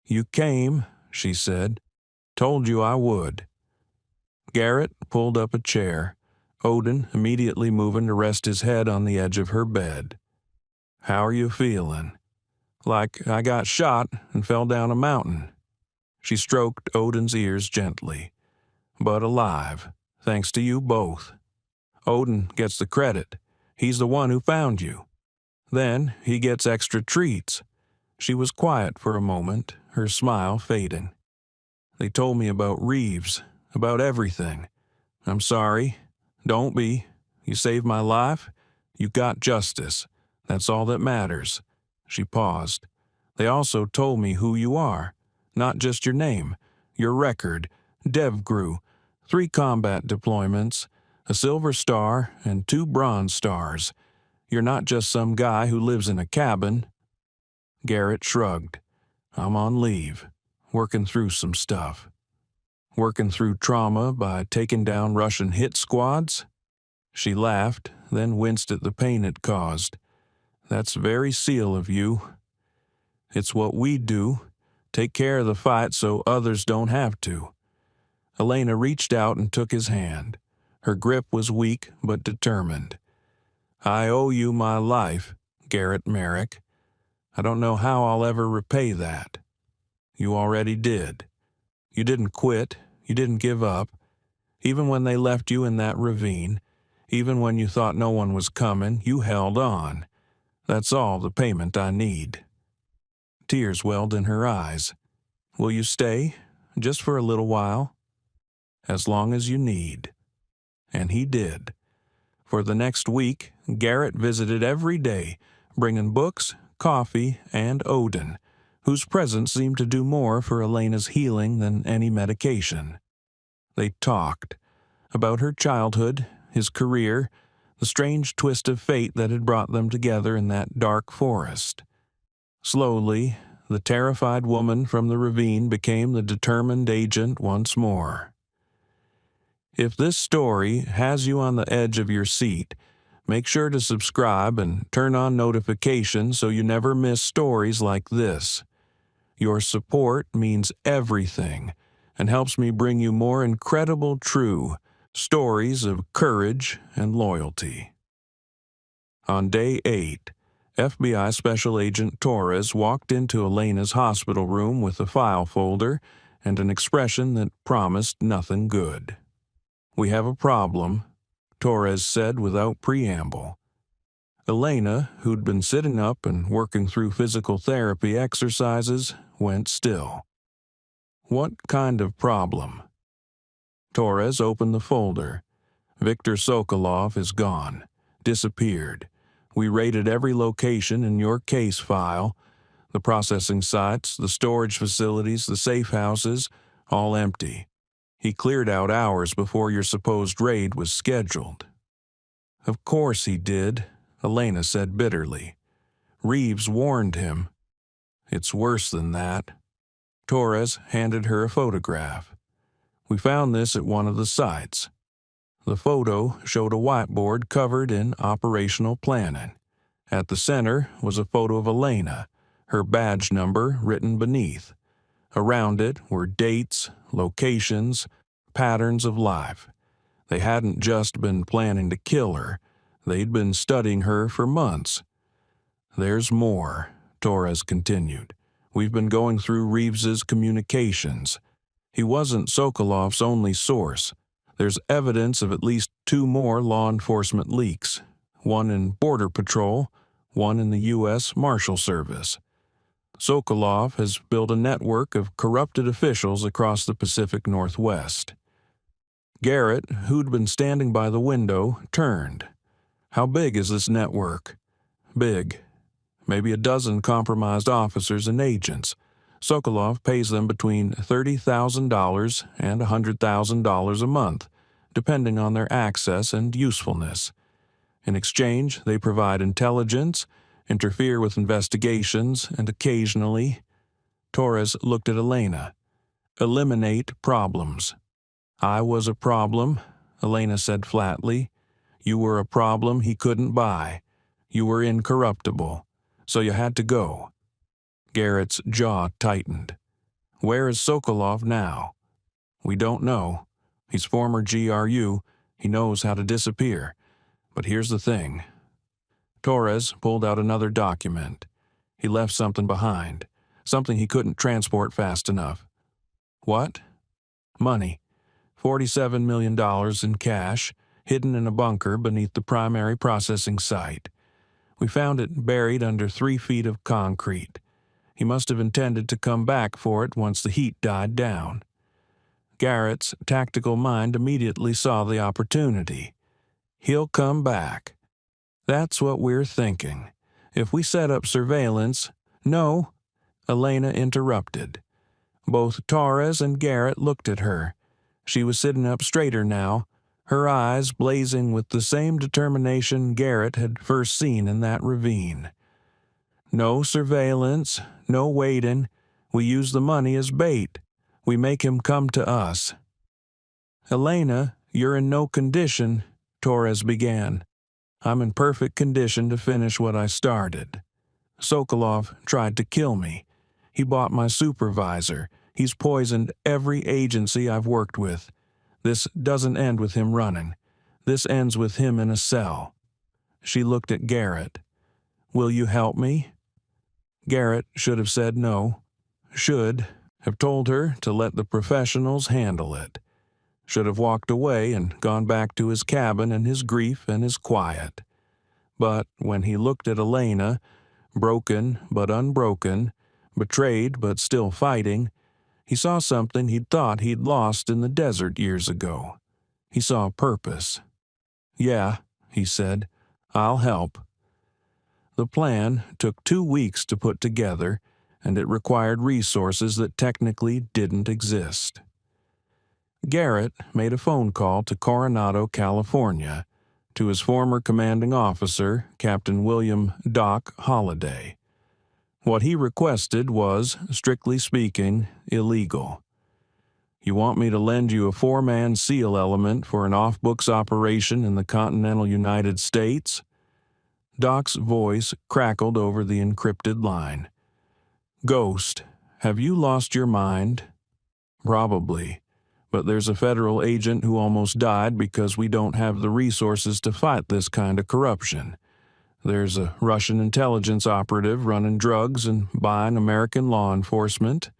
You came, she said. Told you I would. Garrett pulled up a chair, Odin immediately moving to rest his head on the edge of her bed. How are you feeling? Like I got shot and fell down a mountain. She stroked Odin's ears gently. But alive, thanks to you both. Odin gets the credit. He's the one who found you. Then he gets extra treats. She was quiet for a moment, her smile fading. They told me about Reeves, about everything. I'm sorry. Don't be. You saved my life. You got justice. That's all that matters. She paused. They also told me who you are. Not just your name. Your record. DevGru. 3 combat deployments. A Silver Star and 2 Bronze Stars. You're not just some guy who lives in a cabin. Garrett shrugged. I'm on leave. Working through some stuff. Working through trauma by taking down Russian hit squads? She laughed, then winced at the pain it caused. That's very SEAL of you. It's what we do. Take care of the fight so others don't have to. Elena reached out and took his hand. Her grip was weak but determined. I owe you my life, Garrett Merrick. I don't know how I'll ever repay that. You already did. You didn't quit. You didn't give up. Even when they left you in that ravine, even when you thought no one was coming, you held on. That's all the payment I need. Tears welled in her eyes. Will you stay? Just for a little while? As long as you need. And he did. For the next week, Garrett visited every day, bringing books, coffee, and Odin, whose presence seemed to do more for Elena's healing than any medication. They talked about her childhood, his career, the strange twist of fate that had brought them together in that dark forest. Slowly, the terrified woman from the ravine became the determined agent once more. If this story has you on the edge of your seat, make sure to subscribe and turn on notifications so you never miss stories like this. Your support means everything and helps me bring you more incredible, true stories of courage and loyalty. On day 8, FBI Special Agent Torres walked into Elena's hospital room with a file folder and an expression that promised nothing good. "We have a problem," Torres said without preamble. Elena, who'd been sitting up and working through physical therapy exercises, went still. "What kind of problem?" Torres opened the folder. "Viktor Sokolov is gone. Disappeared. We raided every location in your case file. The processing sites, the storage facilities, the safe houses, all empty. He cleared out hours before your supposed raid was scheduled." "Of course he did," Elena said bitterly. "Reeves warned him." "It's worse than that." Torres handed her a photograph. "We found this at one of the sites." The photo showed a whiteboard covered in operational planning. At the center was a photo of Elena, her badge number written beneath. Around it were dates, locations, patterns of life. They hadn't just been planning to kill her. They'd been studying her for months. "There's more," Torres continued. "We've been going through Reeves's communications. He wasn't Sokolov's only source. There's evidence of at least 2 more law enforcement leaks, one in Border Patrol, one in the U.S. Marshal Service. Sokolov has built a network of corrupted officials across the Pacific Northwest." Garrett, who'd been standing by the window, turned. "How big is this network?" "Big. Maybe a dozen compromised officers and agents. Sokolov pays them between $30,000 and $100,000 a month, depending on their access and usefulness. In exchange, they provide intelligence, interfere with investigations, and occasionally—" Torres looked at Elena. "Eliminate problems." "I was a problem," Elena said flatly. "You were a problem he couldn't buy. You were incorruptible. So you had to go." Garrett's jaw tightened. "Where is Sokolov now?" "We don't know. He's former GRU. He knows how to disappear. But here's the thing." Torres pulled out another document. "He left something behind. Something he couldn't transport fast enough." "What?" "Money. $47 million in cash, hidden in a bunker beneath the primary processing site. We found it buried under 3 feet of concrete. He must have intended to come back for it once the heat died down." Garrett's tactical mind immediately saw the opportunity. "He'll come back." "That's what we're thinking. If we set up surveillance—" "No," Elena interrupted. Both Torres and Garrett looked at her. She was sitting up straighter now, her eyes blazing with the same determination Garrett had first seen in that ravine. "No surveillance, no waiting. We use the money as bait. We make him come to us." "Elena, you're in no condition," Torres began. "I'm in perfect condition to finish what I started. Sokolov tried to kill me. He bought my supervisor. He's poisoned every agency I've worked with. This doesn't end with him running. This ends with him in a cell." She looked at Garrett. "Will you help me?" Garrett should have said no. Should have told her to let the professionals handle it. Should have walked away and gone back to his cabin and his grief and his quiet. But when he looked at Elena, broken but unbroken, betrayed but still fighting, he saw something he'd thought he'd lost in the desert years ago. He saw purpose. "Yeah," he said, "I'll help." The plan took 2 weeks to put together, and it required resources that technically didn't exist. Garrett made a phone call to Coronado, California, to his former commanding officer, Captain William Doc Holliday. What he requested was, strictly speaking, illegal. "You want me to lend you a 4-man SEAL element for an off-books operation in the continental United States?" Doc's voice crackled over the encrypted line. "Ghost, have you lost your mind?" "Probably. But there's a federal agent who almost died because we don't have the resources to fight this kind of corruption. There's a Russian intelligence operative running drugs and buying American law enforcement.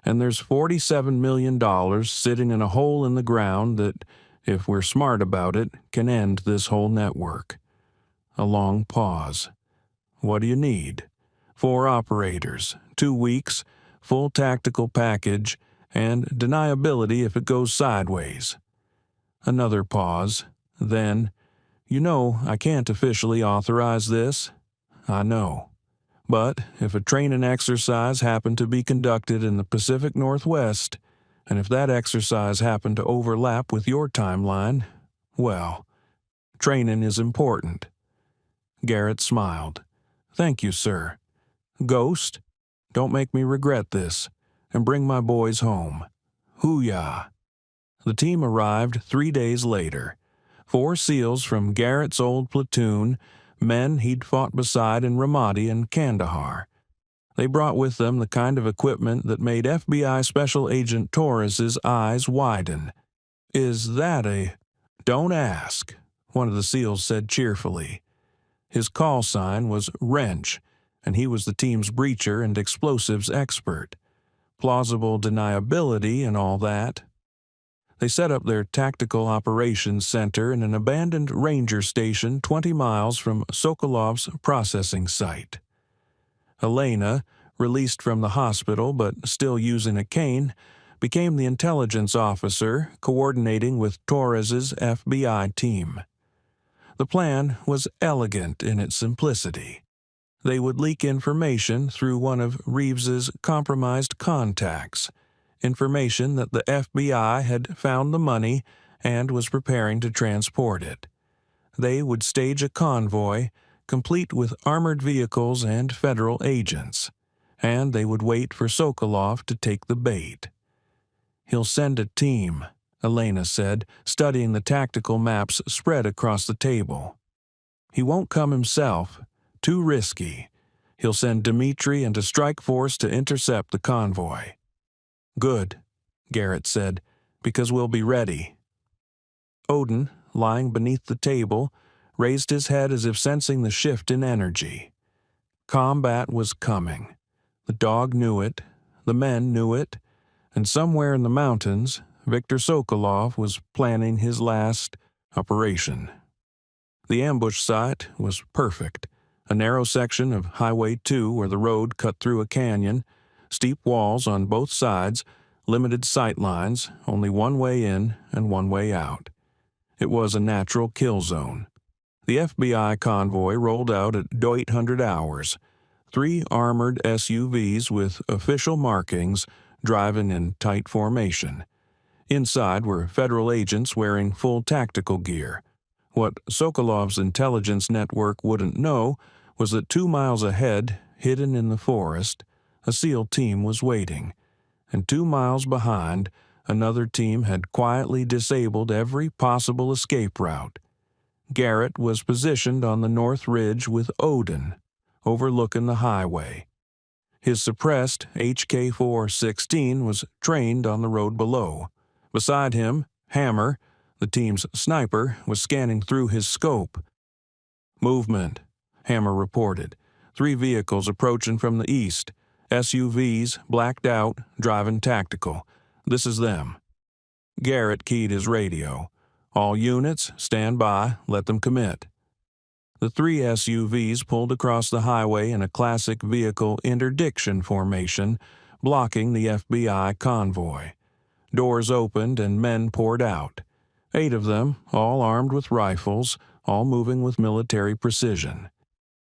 And there's $47 million sitting in a hole in the ground that, if we're smart about it, can end this whole network." A long pause. "What do you need?" "4 operators, 2 weeks, full tactical package, and deniability if it goes sideways." Another pause. Then, "You know, I can't officially authorize this." "I know. But if a training exercise happened to be conducted in the Pacific Northwest, and if that exercise happened to overlap with your timeline, well, training is important." Garrett smiled. "Thank you, sir. Ghost, don't make me regret this, and bring my boys home. Hoo-yah." The team arrived 3 days later. 4 SEALs from Garrett's old platoon, men he'd fought beside in Ramadi and Kandahar. They brought with them the kind of equipment that made FBI Special Agent Torres's eyes widen. "Is that a—" "Don't ask," one of the SEALs said cheerfully. His call sign was Wrench, and he was the team's breacher and explosives expert. Plausible deniability and all that. They set up their tactical operations center in an abandoned ranger station 20 miles from Sokolov's processing site. Elena, released from the hospital but still using a cane, became the intelligence officer coordinating with Torres's FBI team. The plan was elegant in its simplicity. They would leak information through one of Reeves's compromised contacts, information that the FBI had found the money and was preparing to transport it. They would stage a convoy, complete with armored vehicles and federal agents, and they would wait for Sokolov to take the bait. "He'll send a team," Elena said, studying the tactical maps spread across the table. "He won't come himself. Too risky. He'll send Dmitri and a strike force to intercept the convoy." "Good," Garrett said, "because we'll be ready." Odin, lying beneath the table, raised his head as if sensing the shift in energy. Combat was coming. The dog knew it, the men knew it, and somewhere in the mountains, Viktor Sokolov was planning his last operation. The ambush site was perfect. A narrow section of Highway 2 where the road cut through a canyon, steep walls on both sides, limited sight lines, only one way in and one way out. It was a natural kill zone. The FBI convoy rolled out at 0800 hours. 3 armored SUVs with official markings driving in tight formation. Inside were federal agents wearing full tactical gear. What Sokolov's intelligence network wouldn't know was that 2 miles ahead, hidden in the forest, a SEAL team was waiting, and 2 miles behind, another team had quietly disabled every possible escape route. Garrett was positioned on the north ridge with Odin, overlooking the highway. His suppressed HK-416 was trained on the road below. Beside him, Hammer, the team's sniper, was scanning through his scope. "Movement," Hammer reported. 3 vehicles approaching from the east. SUVs, blacked out, driving tactical. "This is them." Garrett keyed his radio. "All units, stand by, let them commit." The 3 SUVs pulled across the highway in a classic vehicle interdiction formation, blocking the FBI convoy. Doors opened and men poured out. 8 of them, all armed with rifles, all moving with military precision.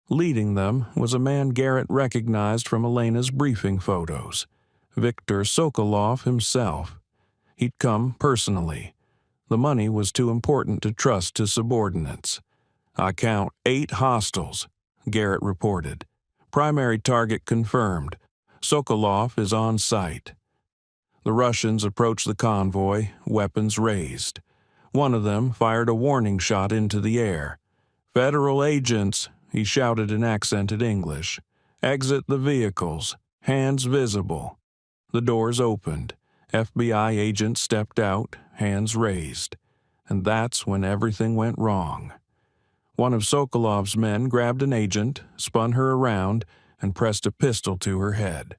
Leading them was a man Garrett recognized from Elena's briefing photos, Viktor Sokolov himself. He'd come personally. The money was too important to trust to subordinates. "I count 8 hostiles," Garrett reported. "Primary target confirmed. Sokolov is on site." The Russians approached the convoy, weapons raised. One of them fired a warning shot into the air. "Federal agents," he shouted in accented English. "Exit the vehicles. Hands visible." The doors opened. FBI agents stepped out, hands raised. And that's when everything went wrong. One of Sokolov's men grabbed an agent, spun her around, and pressed a pistol to her head.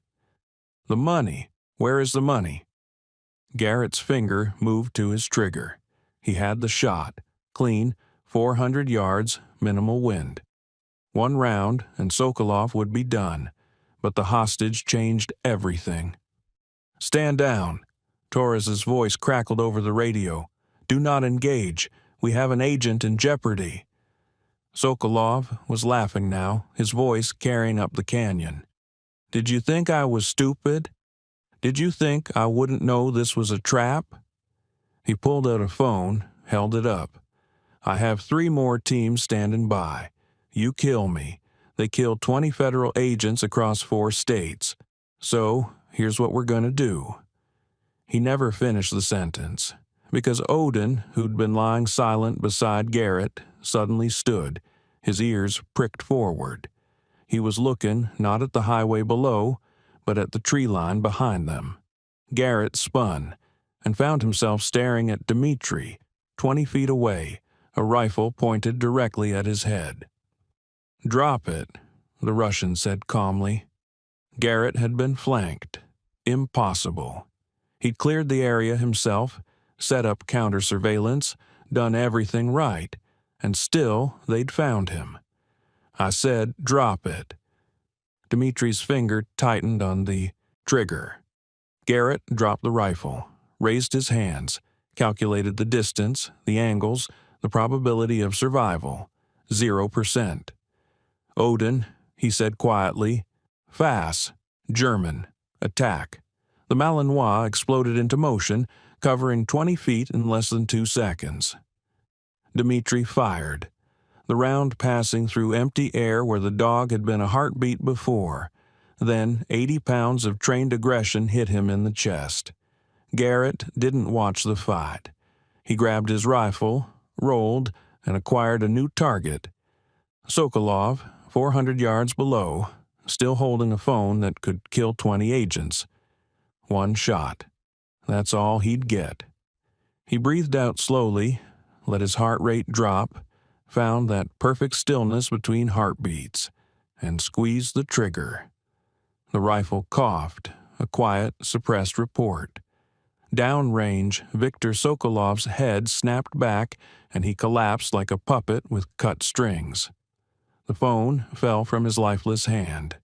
"The money. Where is the money?" Garrett's finger moved to his trigger. He had the shot. Clean, 400 yards, minimal wind. One round, and Sokolov would be done. But the hostage changed everything. "Stand down." Torres's voice crackled over the radio. "Do not engage. We have an agent in jeopardy." Sokolov was laughing now, his voice carrying up the canyon. "Did you think I was stupid? Did you think I wouldn't know this was a trap?" He pulled out a phone, held it up. "I have 3 more teams standing by. You kill me. They killed 20 federal agents across 4 states. So, here's what we're going to do." He never finished the sentence, because Odin, who'd been lying silent beside Garrett, suddenly stood, his ears pricked forward. He was looking not at the highway below, but at the tree line behind them. Garrett spun and found himself staring at Dmitri, 20 feet away, a rifle pointed directly at his head. "Drop it," the Russian said calmly. Garrett had been flanked. Impossible. He'd cleared the area himself, set up counter-surveillance, done everything right, and still they'd found him. "I said, drop it." Dmitri's finger tightened on the trigger. Garrett dropped the rifle, raised his hands, calculated the distance, the angles, the probability of survival. 0%. "Odin," he said quietly. "Fass. German. Attack." The Malinois exploded into motion, covering 20 feet in less than 2 seconds. Dmitri fired, the round passing through empty air where the dog had been a heartbeat before. Then 80 pounds of trained aggression hit him in the chest. Garrett didn't watch the fight. He grabbed his rifle, rolled, and acquired a new target. Sokolov, 400 yards below, still holding a phone that could kill 20 agents. 1 shot. That's all he'd get. He breathed out slowly, let his heart rate drop, found that perfect stillness between heartbeats, and squeezed the trigger. The rifle coughed, a quiet, suppressed report. Downrange, Viktor Sokolov's head snapped back, and he collapsed like a puppet with cut strings. The phone fell from his lifeless hand.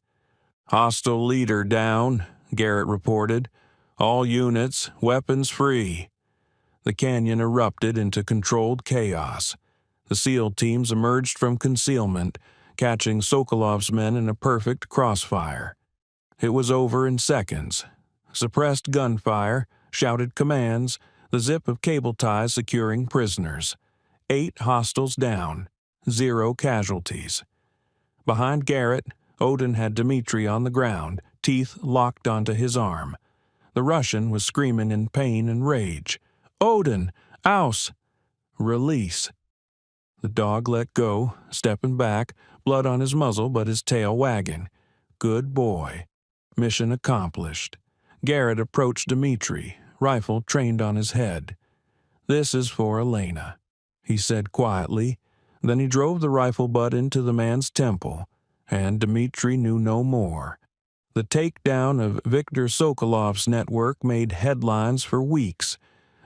"Hostile leader down," Garrett reported. "All units, weapons free." The canyon erupted into controlled chaos. The SEAL teams emerged from concealment, catching Sokolov's men in a perfect crossfire. It was over in seconds. Suppressed gunfire, shouted commands, the zip of cable ties securing prisoners. 8 hostiles down, 0 casualties. Behind Garrett, Odin had Dmitri on the ground, teeth locked onto his arm. The Russian was screaming in pain and rage. "Odin! Aus!" "Release!" The dog let go, stepping back, blood on his muzzle but his tail wagging. Good boy. Mission accomplished. Garrett approached Dmitri, rifle trained on his head. "This is for Elena," he said quietly. Then he drove the rifle butt into the man's temple, and Dmitri knew no more. The takedown of Viktor Sokolov's network made headlines for weeks.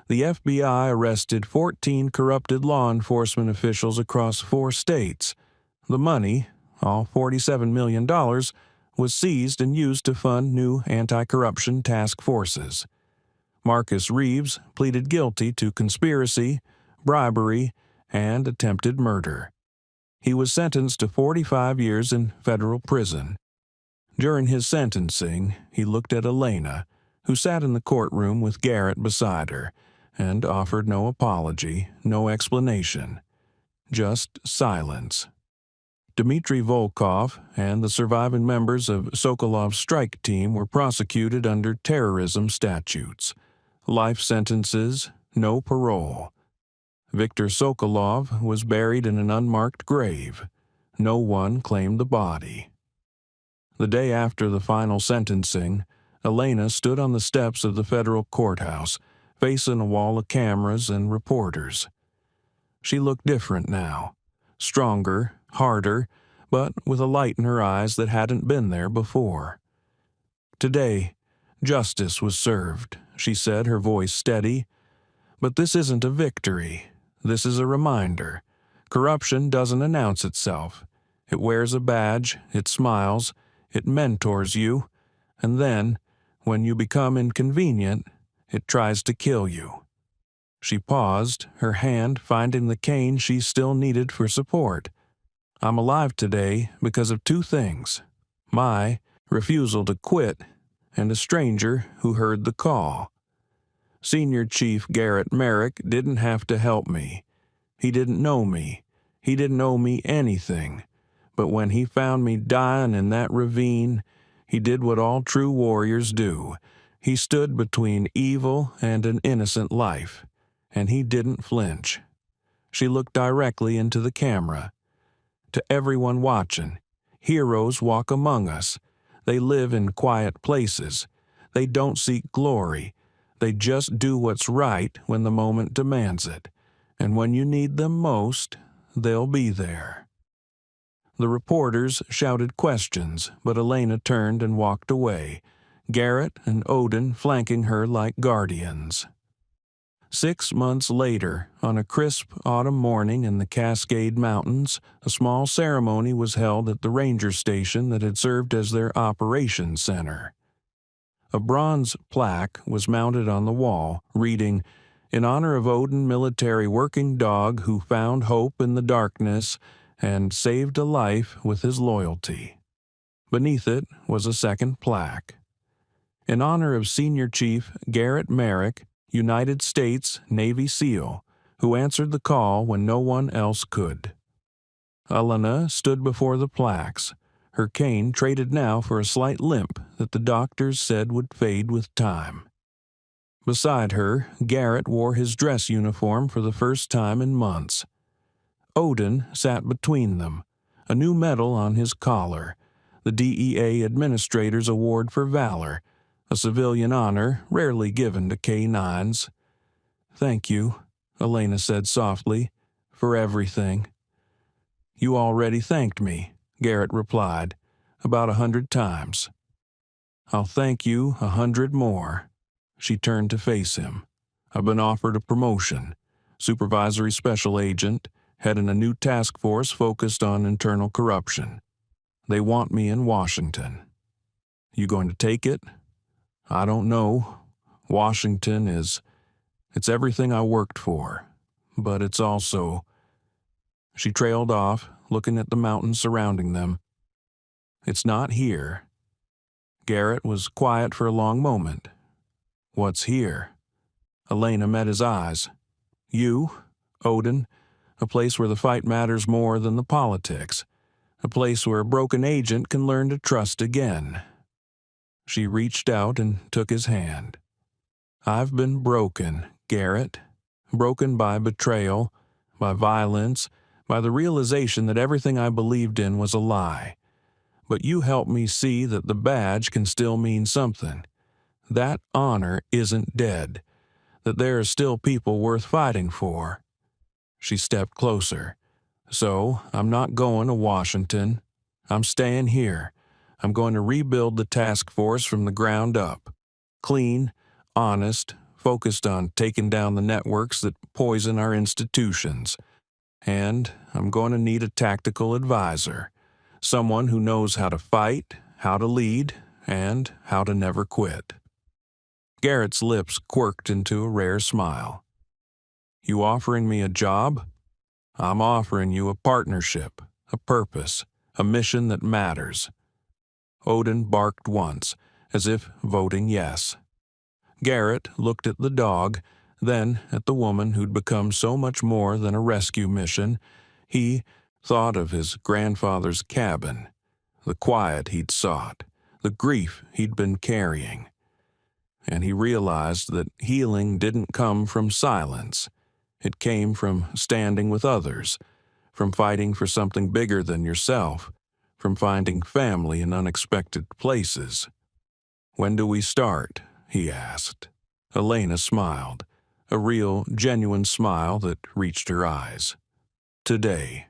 The FBI arrested 14 corrupted law enforcement officials across 4 states. The money, all $47 million, was seized and used to fund new anti-corruption task forces. Marcus Reeves pleaded guilty to conspiracy, bribery, and attempted murder. He was sentenced to 45 years in federal prison. During his sentencing, he looked at Elena, who sat in the courtroom with Garrett beside her, and offered no apology, no explanation, just silence. Dmitry Volkov and the surviving members of Sokolov's strike team were prosecuted under terrorism statutes. Life sentences, no parole. Viktor Sokolov was buried in an unmarked grave. No one claimed the body. The day after the final sentencing, Elena stood on the steps of the federal courthouse, facing a wall of cameras and reporters. She looked different now, stronger, harder, but with a light in her eyes that hadn't been there before. Today, justice was served, she said, her voice steady. But this isn't a victory. This is a reminder. Corruption doesn't announce itself. It wears a badge, it smiles, it mentors you, and then, when you become inconvenient, it tries to kill you. She paused, her hand finding the cane she still needed for support. I'm alive today because of two things: my refusal to quit, and a stranger who heard the call. Senior Chief Garrett Merrick didn't have to help me. He didn't know me. He didn't owe me anything. But when he found me dying in that ravine, he did what all true warriors do. He stood between evil and an innocent life, and he didn't flinch. She looked directly into the camera. To everyone watching, heroes walk among us. They live in quiet places. They don't seek glory. They just do what's right when the moment demands it. And when you need them most, they'll be there. The reporters shouted questions, but Elena turned and walked away, Garrett and Odin flanking her like guardians. 6 months later, on a crisp autumn morning in the Cascade Mountains, a small ceremony was held at the ranger station that had served as their operations center. A bronze plaque was mounted on the wall, reading, "In honor of Odin, military working dog who found hope in the darkness and saved a life with his loyalty." Beneath it was a second plaque. In honor of Senior Chief Garrett Merrick, United States Navy SEAL, who answered the call when no one else could. Elena stood before the plaques, her cane traded now for a slight limp that the doctors said would fade with time. Beside her, Garrett wore his dress uniform for the first time in months. Odin sat between them, a new medal on his collar, the DEA Administrator's Award for Valor, a civilian honor rarely given to K-9s. "Thank you," Elena said softly, "for everything." "You already thanked me," Garrett replied, "about 100 times. I'll thank you 100 more." She turned to face him. "I've been offered a promotion, supervisory special agent, heading a new task force focused on internal corruption. They want me in Washington. You going to take it? I don't know. Washington it's everything I worked for, but it's also..." She trailed off, looking at the mountains surrounding them. "It's not here." Garrett was quiet for a long moment. "What's here?" Elena met his eyes. "You, Odin, a place where the fight matters more than the politics, a place where a broken agent can learn to trust again." She reached out and took his hand. "I've been broken, Garrett, broken by betrayal, by violence, by the realization that everything I believed in was a lie. But you helped me see that the badge can still mean something, that honor isn't dead, that there are still people worth fighting for." She stepped closer. "So, I'm not going to Washington. I'm staying here. I'm going to rebuild the task force from the ground up. Clean, honest, focused on taking down the networks that poison our institutions. And I'm going to need a tactical advisor, someone who knows how to fight, how to lead, and how to never quit." Garrett's lips quirked into a rare smile. "You offering me a job? I'm offering you a partnership." a purpose, a mission that matters. Odin barked once, as if voting yes. Garrett looked at the dog, then at the woman who'd become so much more than a rescue mission. He thought of his grandfather's cabin, the quiet he'd sought, the grief he'd been carrying. And he realized that healing didn't come from silence. It came from standing with others, from fighting for something bigger than yourself, from finding family in unexpected places. "When do we start?" he asked. Elena smiled, a real, genuine smile that reached her eyes. "Today."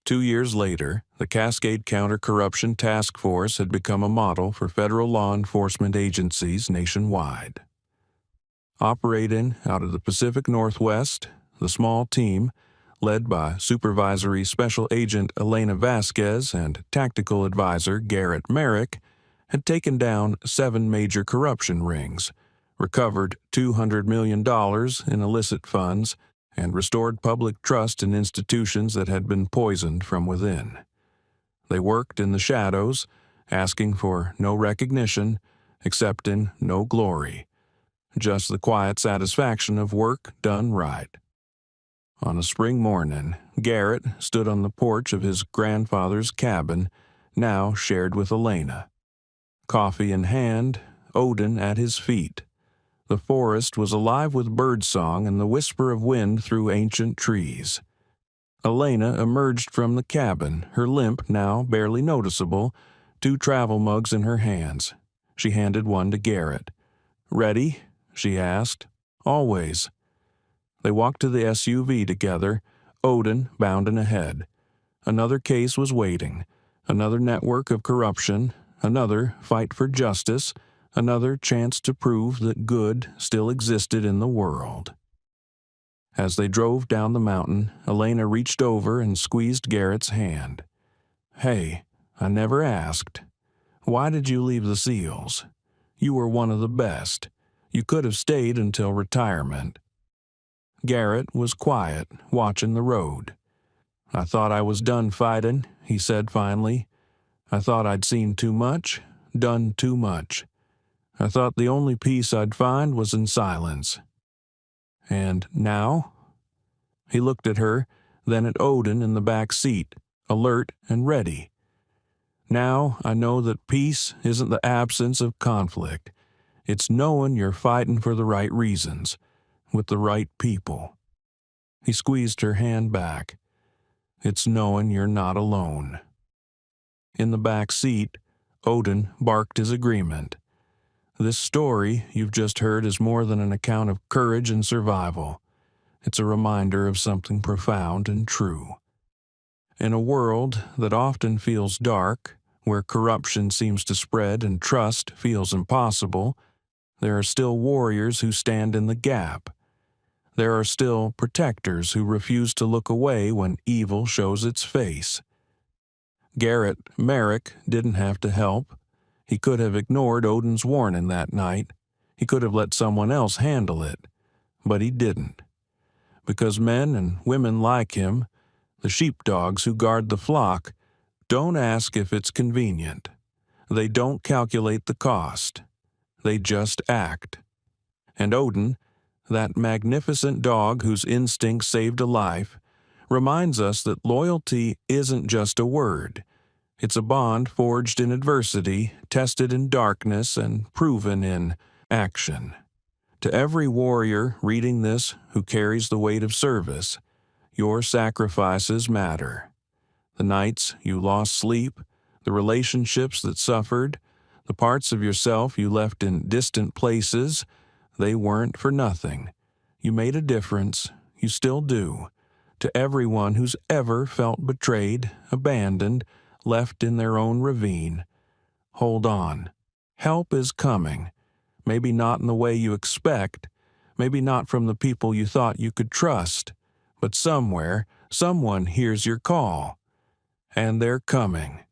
2 years later, the Cascade Counter-Corruption Task Force had become a model for federal law enforcement agencies nationwide. Operating out of the Pacific Northwest, the small team, led by Supervisory Special Agent Elena Vasquez and Tactical Advisor Garrett Merrick, had taken down 7 major corruption rings, recovered $200 million in illicit funds, and restored public trust in institutions that had been poisoned from within. They worked in the shadows, asking for no recognition, accepting no glory, just the quiet satisfaction of work done right. On a spring morning, Garrett stood on the porch of his grandfather's cabin, now shared with Elena. Coffee in hand, Odin at his feet. The forest was alive with birdsong and the whisper of wind through ancient trees. Elena emerged from the cabin, her limp now barely noticeable, 2 travel mugs in her hands. She handed one to Garrett. "Ready?" she asked. "Always." They walked to the SUV together, Odin bounding ahead. Another case was waiting, another network of corruption, another fight for justice, another chance to prove that good still existed in the world. As they drove down the mountain, Elena reached over and squeezed Garrett's hand. "Hey, I never asked. Why did you leave the SEALs? You were one of the best. You could have stayed until retirement." Garrett was quiet, watching the road. "I thought I was done fighting," he said finally. "I thought I'd seen too much, done too much. I thought the only peace I'd find was in silence." "And now?" He looked at her, then at Odin in the back seat, alert and ready. "Now I know that peace isn't the absence of conflict. It's knowing you're fighting for the right reasons, with the right people." He squeezed her hand back. "It's knowing you're not alone." In the back seat, Odin barked his agreement. "This story you've just heard is more than an account of courage and survival. It's a reminder of something profound and true. In a world that often feels dark, where corruption seems to spread and trust feels impossible, there are still warriors who stand in the gap. There are still protectors who refuse to look away when evil shows its face. Garrett Merrick didn't have to help. He could have ignored Odin's warning that night. He could have let someone else handle it. But he didn't. Because men and women like him, the sheepdogs who guard the flock, don't ask if it's convenient. They don't calculate the cost. They just act. And Odin, that magnificent dog whose instinct saved a life, reminds us that loyalty isn't just a word. It's a bond forged in adversity, tested in darkness, and proven in action. To every warrior reading this who carries the weight of service, your sacrifices matter. The nights you lost sleep, the relationships that suffered, the parts of yourself you left in distant places, they weren't for nothing. You made a difference. You still do. To everyone who's ever felt betrayed, abandoned, left in their own ravine, hold on. Help is coming. Maybe not in the way you expect, maybe not from the people you thought you could trust, but somewhere, someone hears your call. And they're coming.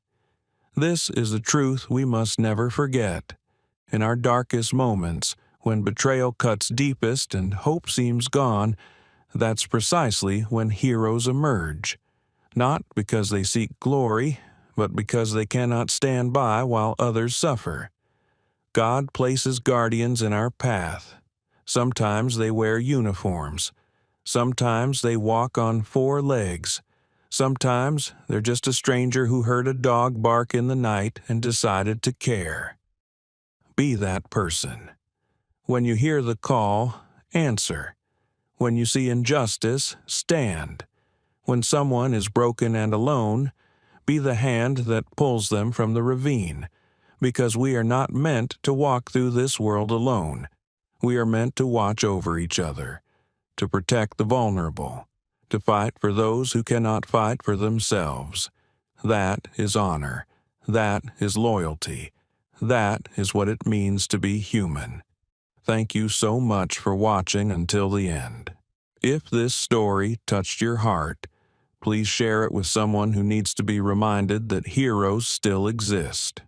This is a truth we must never forget. In our darkest moments, when betrayal cuts deepest and hope seems gone, that's precisely when heroes emerge. not because they seek glory, but because they cannot stand by while others suffer. God places guardians in our path. Sometimes they wear uniforms. Sometimes they walk on 4 legs. Sometimes they're just a stranger who heard a dog bark in the night and decided to care. Be that person. When you hear the call, answer. When you see injustice, stand. When someone is broken and alone, be the hand that pulls them from the ravine, because we are not meant to walk through this world alone. We are meant to watch over each other, to protect the vulnerable, to fight for those who cannot fight for themselves. That is honor. That is loyalty. That is what it means to be human. Thank you so much for watching until the end. If this story touched your heart, please share it with someone who needs to be reminded that heroes still exist.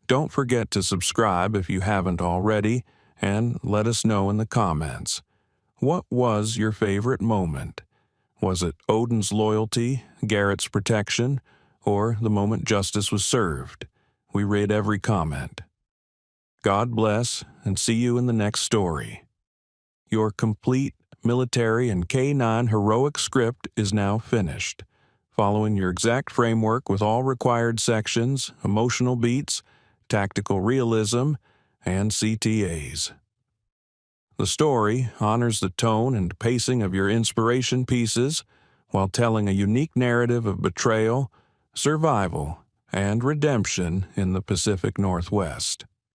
Don't forget to subscribe if you haven't already, and let us know in the comments. What was your favorite moment? Was it Odin's loyalty, Garrett's protection, or the moment justice was served? We read every comment. God bless, and see you in the next story. Your complete military and K-9 heroic script is now finished, following your exact framework with all required sections, emotional beats, tactical realism, and CTAs. The story honors the tone and pacing of your inspiration pieces while telling a unique narrative of betrayal, survival, and redemption in the Pacific Northwest.